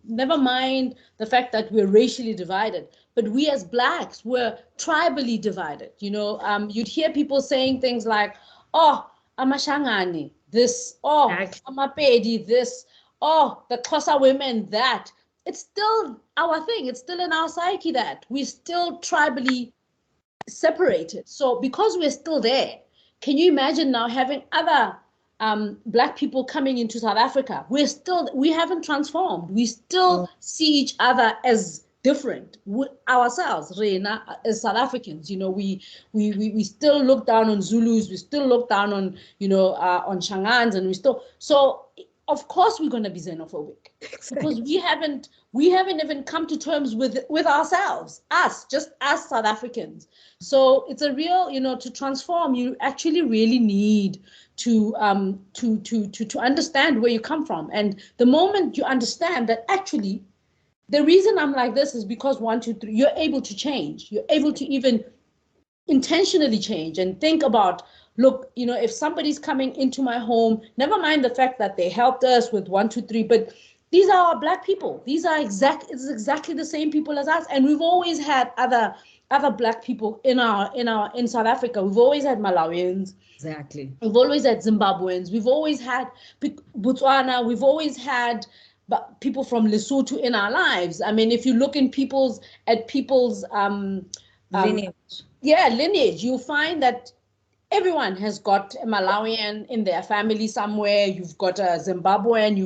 never mind the fact that we're racially divided, but we as Blacks were tribally divided. You'd hear people saying things like, oh, Amashangani, this, Amapedi, this, the Xhosa women, that. It's still our thing. It's still in our psyche that we're still tribally separated. So because we're still there, can you imagine now having other Black people coming into South Africa? We haven't transformed. We still see each other as different ourselves, Reina, as South Africans. We still look down on Zulus, we still look down on on Shangans, and so of course we're going to be xenophobic because we haven't even come to terms with ourselves, just as South Africans. So it's a real, to transform, you actually really need to understand where you come from. And the moment you understand that actually the reason I'm like this is because 1, 2, 3, you're able to change. You're able to even intentionally change and think about, look, if somebody's coming into my home, never mind the fact that they helped us with 1, 2, 3, but these are our Black people. It's exactly the same people as us. And we've always had other Black people in South Africa. We've always had Malawians. Exactly. We've always had Zimbabweans. We've always had Botswana. We've always had people from Lesotho in our lives. I mean, if you look in people's lineage, you'll find that everyone has got a Malawian in their family somewhere. You've got a Zimbabwean.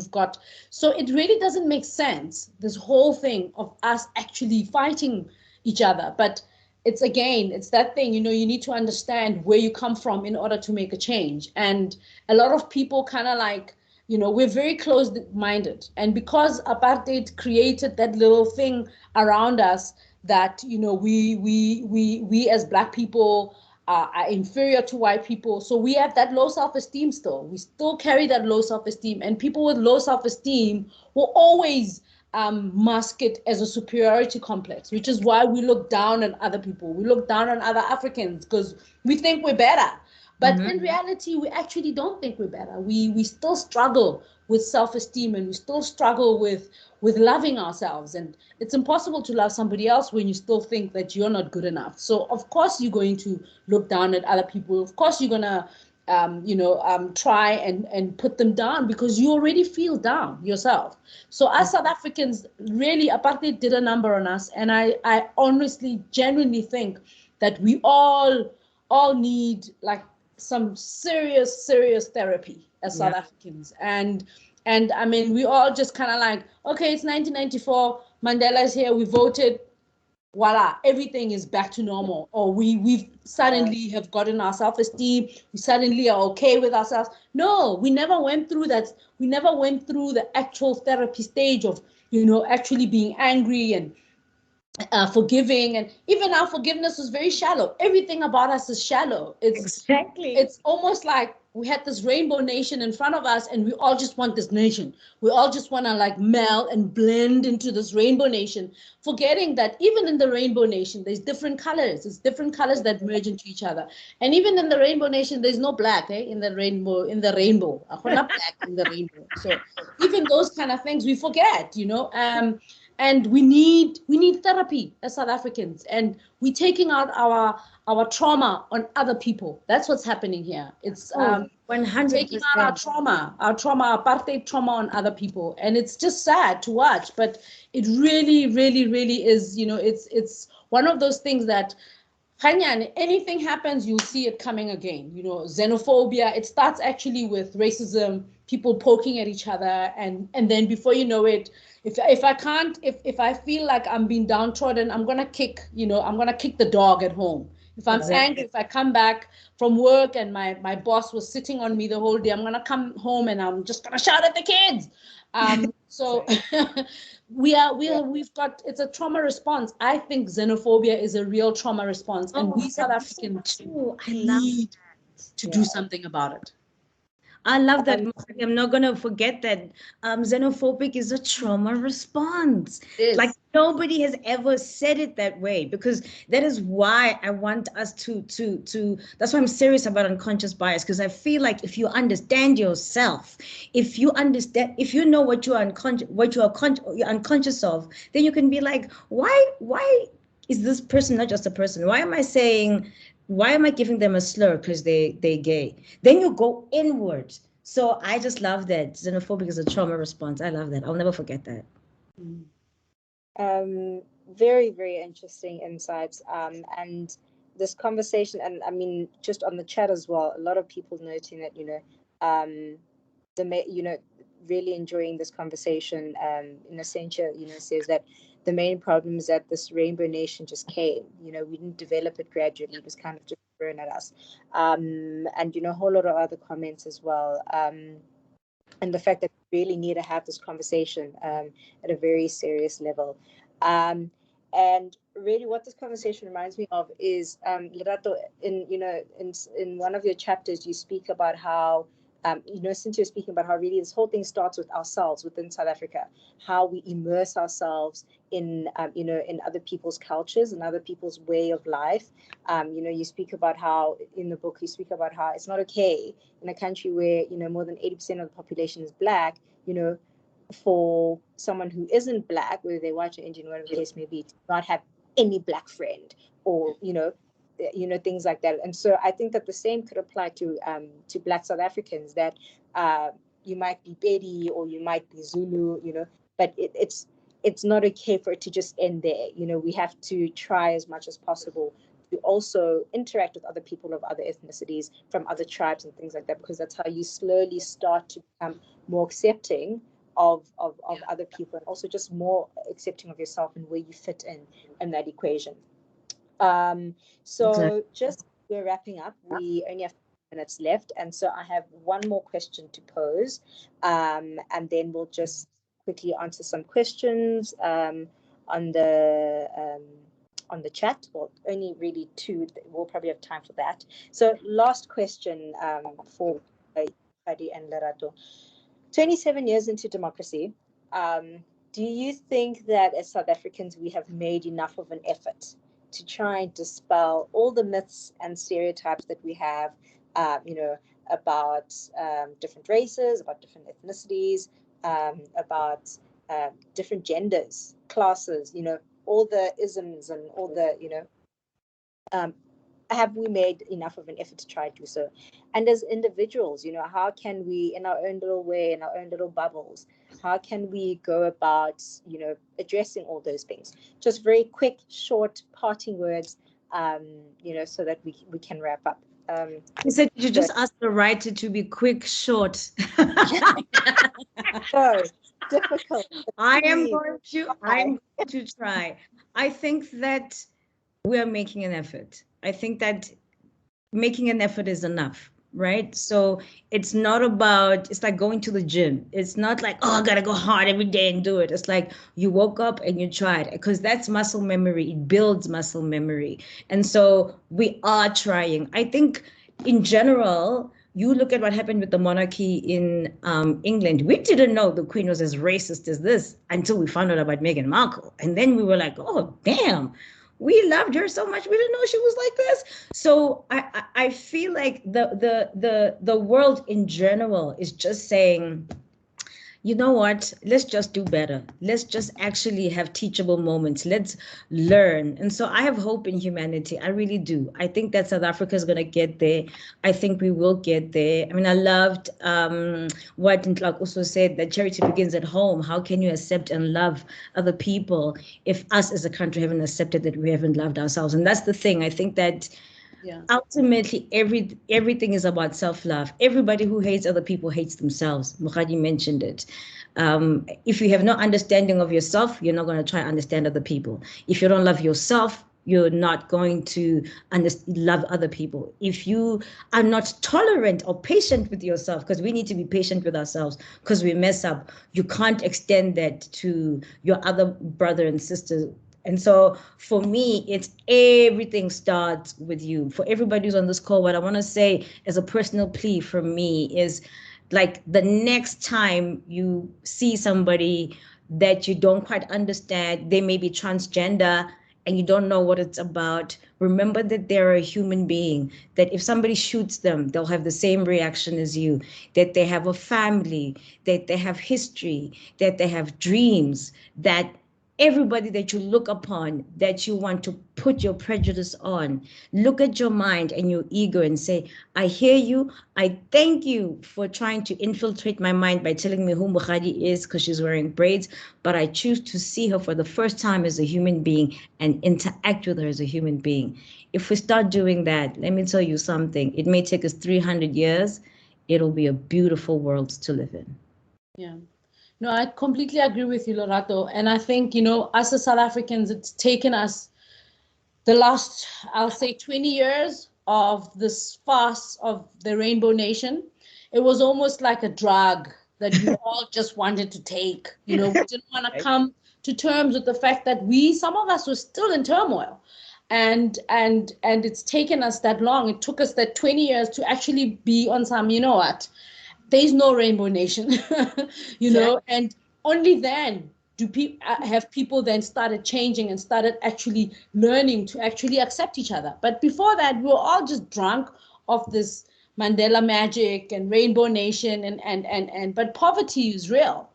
So it really doesn't make sense, this whole thing of us actually fighting each other. But it's that thing, you need to understand where you come from in order to make a change. And a lot of people kind of like, we're very closed-minded. And because apartheid created that little thing around us that, we as Black people are inferior to white people. So we have that low self-esteem still. We still carry that low self-esteem. And people with low self-esteem will always mask it as a superiority complex, which is why we look down on other people. We look down on other Africans because we think we're better. But in reality, we actually don't think we're better. We still struggle with self-esteem, and we still struggle with loving ourselves. And it's impossible to love somebody else when you still think that you're not good enough. So of course you're going to look down at other people. Of course you're gonna try and put them down because you already feel down yourself. So as South Africans, really, apartheid did a number on us. And I honestly, genuinely think that we all need like some serious therapy as South Africans. And I mean, we all just kind of like, okay, it's 1994, Mandela's here, we voted, voila, everything is back to normal. Or we've suddenly have gotten our self-esteem, we suddenly are okay with ourselves. No, we never went through that. We never went through the actual therapy stage of, actually being angry and forgiving. And even our forgiveness was very shallow. Everything about us is shallow. It's almost like we had this rainbow nation in front of us, and we all just want this nation. We all just want to like meld and blend into this rainbow nation, forgetting that even in the rainbow nation, there's different colors. It's different colors that merge into each other. And even in the rainbow nation, there's no black, in the rainbow. Not black in the rainbow. So even those kind of things we forget, and we need therapy as South Africans, and we're taking out our trauma on other people. That's what's happening here. It's 100%. taking out our apartheid trauma on other people, and it's just sad to watch. But it really, really, really is. It's one of those things that, anything happens, you'll see it coming again. Xenophobia. It starts actually with racism, people poking at each other, and then before you know it, if I feel like I'm being downtrodden, I'm gonna kick the dog at home. If I'm angry, if I come back from work and my boss was sitting on me the whole day, I'm gonna come home and I'm just gonna shout at the kids. So we've got, it's a trauma response. I think xenophobia is a real trauma response, and we South Africans need to do something about it. I love that. I'm not going to forget that xenophobic is a trauma response. Like nobody has ever said it that way, because that is why I want us to that's why I'm serious about unconscious bias, because I feel like if you understand yourself, if you know what you're unconscious of, then you can be like, why is this person not just a person? Why am I giving them a slur because they're gay? Then you go inward. So I just love that. Xenophobic is a trauma response. I love that. I'll never forget that. Very, very interesting insights. And this conversation, and I mean, just on the chat as well, a lot of people noting that, really enjoying this conversation. Essentia, says that the main problem is that this rainbow nation just came. We didn't develop it gradually. It was kind of just thrown at us. And a whole lot of other comments as well. And the fact that we really need to have this conversation at a very serious level. And really, what this conversation reminds me of is Lerato. In one of your chapters, you speak about how. Since you're speaking about how really this whole thing starts with ourselves within South Africa, how we immerse ourselves in other people's cultures and other people's way of life. You speak about how in the book, it's not okay in a country where, more than 80% of the population is Black, for someone who isn't Black, whether they're white or Indian, whatever the case may be, to not have any Black friend or, things like that. And so I think that the same could apply to Black South Africans, that you might be Pedi or you might be Zulu, but it's not okay for it to just end there. We have to try as much as possible to also interact with other people of other ethnicities, from other tribes and things like that, because that's how you slowly start to become more accepting of other people, and also just more accepting of yourself and where you fit in that equation. Just we're wrapping up. We only have 5 minutes left, and so I have one more question to pose, and then we'll just quickly answer some questions on the chat. Well, only really 2. We'll probably have time for that. So last question for Fadi and Lerato. 27 years into democracy, do you think that as South Africans we have made enough of an effort to try and dispel all the myths and stereotypes that we have you know, about different races, about different ethnicities, about different genders, classes, you know, all the isms and all the, you know, have we made enough of an effort to try to do so? And as individuals, you know, how can we, in our own little way, in our own little bubbles, how can we go about, you know, addressing all those things? Just very quick, short parting words, you know, so that we can wrap up. You said you just asked the writer to be quick, short. So difficult. I'm going to try. I think that we are making an effort. I think that making an effort is enough, right? So it's not about, it's like going to the gym. It's not like, oh, I gotta go hard every day and do it. It's like you woke up and you tried, because that's muscle memory. It builds muscle memory. And so we are trying. I think in general, you look at what happened with the monarchy in England. We didn't know the Queen was as racist as this until we found out about Meghan Markle. And then we were like, oh, damn, we loved her so much. We didn't know she was like this. So I feel like the world in general is just saying, you know what, let's just do better. Let's just actually have teachable moments. Let's learn. And so I have hope in humanity. I really do. I think that South Africa is going to get there. I think we will get there. I mean, I loved what Ntlak also said, that charity begins at home. How can you accept and love other people if us as a country haven't accepted that we haven't loved ourselves? And that's the thing. I think that ultimately, everything is about self-love. Everybody who hates other people hates themselves. Mukhadi mentioned it. If you have no understanding of yourself, you're not going to try to understand other people. If you don't love yourself, you're not going to love other people. If you are not tolerant or patient with yourself, because we need to be patient with ourselves because we mess up, you can't extend that to your other brother and sister. And so for me, it's everything starts with you. For everybody who's on this call, what I want to say as a personal plea from me is, like, the next time you see somebody that you don't quite understand, they may be transgender and you don't know what it's about, remember that they're a human being, that if somebody shoots them, they'll have the same reaction as you, that they have a family, that they have history, that they have dreams, that everybody that you look upon, that you want to put your prejudice on, look at your mind and your ego and say, I hear you. I thank you for trying to infiltrate my mind by telling me who Mukhadi is because she's wearing braids, but I choose to see her for the first time as a human being and interact with her as a human being. If we start doing that, let me tell you something. It may take us 300 years. It'll be a beautiful world to live in. Yeah. No, I completely agree with you, Lerato. And I think, you know, us as South Africans, it's taken us the last, I'll say, 20 years of this fast of the Rainbow Nation. It was almost like a drug that we all just wanted to take. You know, we didn't want to come to terms with the fact that some of us were still in turmoil. And it's taken us that long. It took us that 20 years to actually be on some, you know what, there's no Rainbow Nation, you know, and only then do people then started changing and started actually learning to actually accept each other. But before that, we were all just drunk of this Mandela magic and Rainbow Nation, but poverty is real.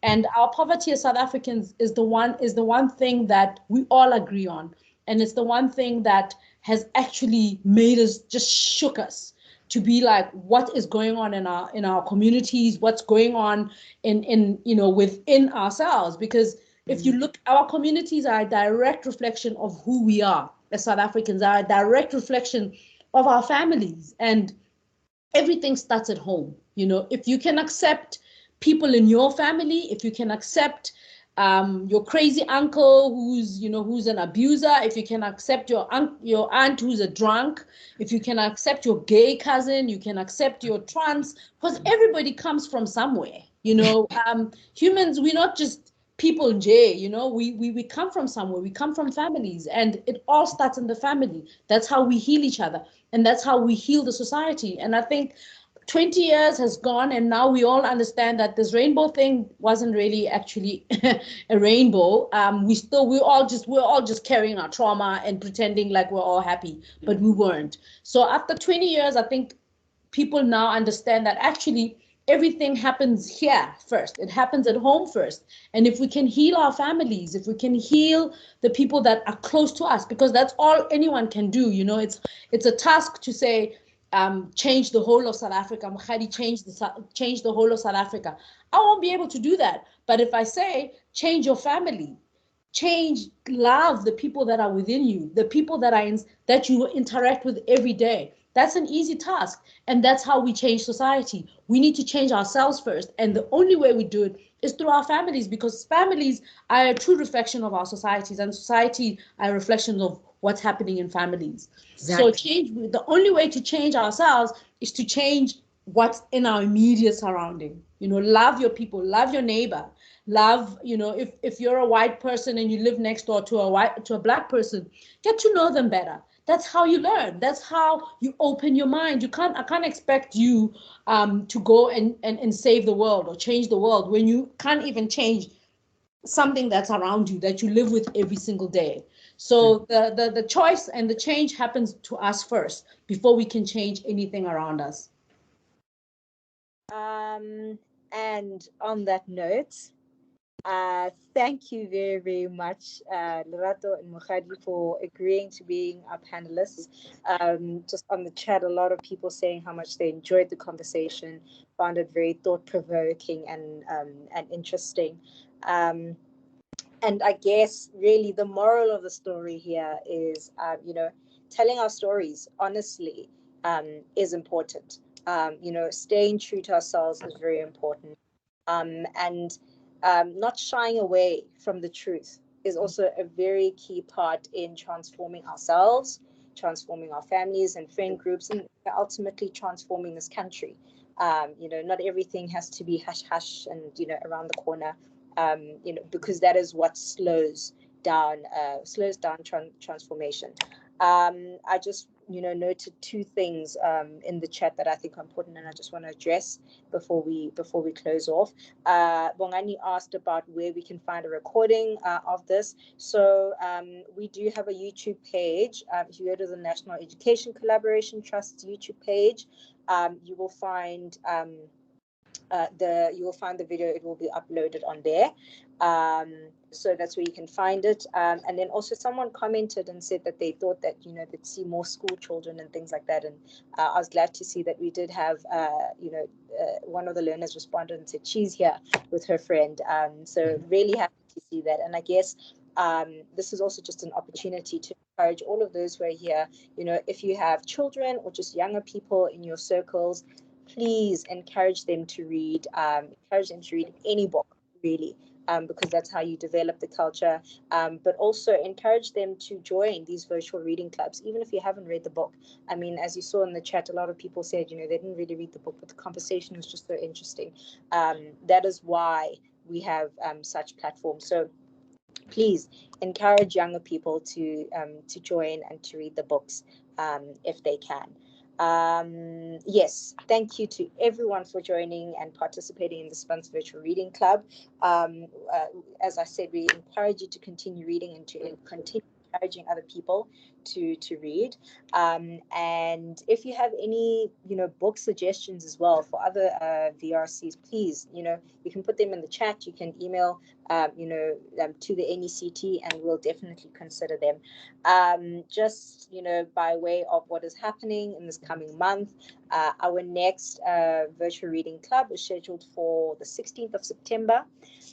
And our poverty as South Africans is the one thing that we all agree on. And it's the one thing that has actually made us, just shook us, to be like, what is going on in our communities, what's going on in you know, within ourselves. Because if you look, our communities are a direct reflection of who we are as South Africans, are a direct reflection of our families. And everything starts at home. You know, if you can accept people in your family, if you can accept your crazy uncle who's an abuser, if you can accept your aunt who's a drunk, if you can accept your gay cousin, you can accept your trans, because everybody comes from somewhere. You know, humans, we're not just people in jail, you know, we come from somewhere, we come from families, and it all starts in the family. That's how we heal each other, and that's how we heal the society. And I think 20 years has gone, and now we all understand that this rainbow thing wasn't really actually a rainbow. We're all just carrying our trauma and pretending like we're all happy, but we weren't. So after 20 years, I think people now understand that actually everything happens here first. It happens at home first. And if we can heal our families, if we can heal the people that are close to us, because that's all anyone can do. You know, it's a task to say, change the whole of South Africa. Mkhadi, change the whole of South Africa. I won't be able to do that. But if I say, change your family, love the people that are within you, the people that you interact with every day. That's an easy task. And that's how we change society. We need to change ourselves first. And the only way we do it is through our families, because families are a true reflection of our societies, and society are a reflection of what's happening in families. Exactly. So the only way to change ourselves is to change what's in our immediate surrounding. You know, love your people, love your neighbor. Love, you know, if you're a white person and you live next door to a black person, get to know them better. That's how you learn. That's how you open your mind. I can't expect you to go and save the world or change the world when you can't even change something that's around you, that you live with every single day. So the choice and the change happens to us first before we can change anything around us. And on that note, thank you very, very much, Lerato and Mkhadi, for agreeing to being our panelists. Just on the chat, a lot of people saying how much they enjoyed the conversation, found it very thought-provoking and interesting. And I guess really the moral of the story here is, you know, telling our stories honestly is important. You know, staying true to ourselves is very important. And not shying away from the truth is also a very key part in transforming ourselves, transforming our families and friend groups, and ultimately transforming this country. You know, not everything has to be hush hush and, you know, around the corner, you know, because that is what slows down transformation. I just, you know, noted two things in the chat that I think are important, and I just want to address before we close off. Bongani asked about where we can find a recording of this. So we do have a YouTube page. If you go to the National Education Collaboration Trust's YouTube page, you will find the video. It will be uploaded on there. So that's where you can find it. And then also someone commented and said that they thought that, you know, they'd see more school children and things like that. And I was glad to see that we did have, you know, one of the learners responded and said she's here with her friend. So really happy to see that. And I guess this is also just an opportunity to encourage all of those who are here. You know, if you have children or just younger people in your circles, please encourage them to read. Encourage them to read any book, really. Because that's how you develop the culture, but also encourage them to join these virtual reading clubs, even if you haven't read the book. I mean, as you saw in the chat, a lot of people said, you know, they didn't really read the book, but the conversation was just so interesting. That is why we have such platforms. So please encourage younger people to join and to read the books if they can. Yes, thank you to everyone for joining and participating in the Spuns Virtual Reading Club. As I said, we encourage you to continue reading and to continue encouraging other people to read. And if you have any, you know, book suggestions as well for other VRCs, please, you know, you can put them in the chat. You can email, you know, to the NECT, and we'll definitely consider them. Just, you know, by way of what is happening in this coming month, our next virtual reading club is scheduled for the 16th of September.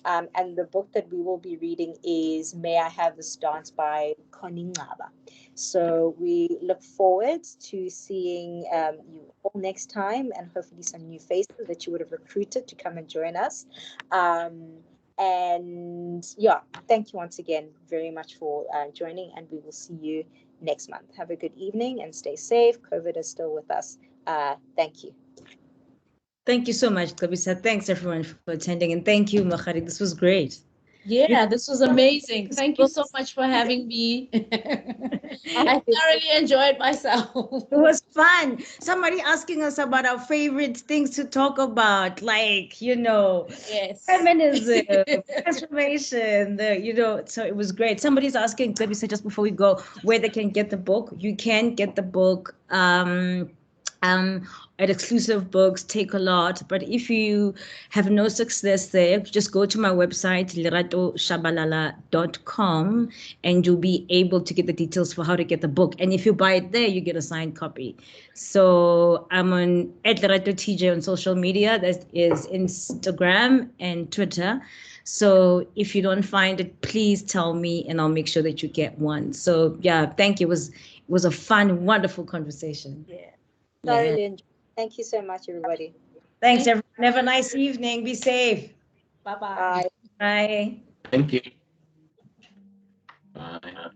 And the book that we will be reading is May I Have This Dance by Connie Ngaba. So we look forward to seeing you all next time, and hopefully some new faces that you would have recruited to come and join us. And yeah, thank you once again very much for joining, and we will see you next month. Have a good evening and stay safe. COVID is still with us. Thank you. Thank you so much, Kabisa. Thanks everyone for attending, and thank you, Mkhadi. This was great. Yeah, this was amazing. Thank you so much for having me. I thoroughly enjoyed myself. It was fun. Somebody asking us about our favorite things to talk about, like, you know, yes, feminism, transformation, you know, so it was great. Somebody's asking, let me say just before we go, where they can get the book. You can get the book at exclusive books, take a lot. But if you have no success there, just go to my website, leratotshabalala.com, and you'll be able to get the details for how to get the book. And if you buy it there, you get a signed copy. So I'm on @LeratoTJ on social media. That is Instagram and Twitter. So if you don't find it, please tell me and I'll make sure that you get one. So yeah, thank you. It was a fun, wonderful conversation. Yeah. Thoroughly enjoyed. Thank you so much, everybody. Thanks, everyone. Have a nice evening. Be safe. Bye-bye. Bye. Bye. Thank you. Bye.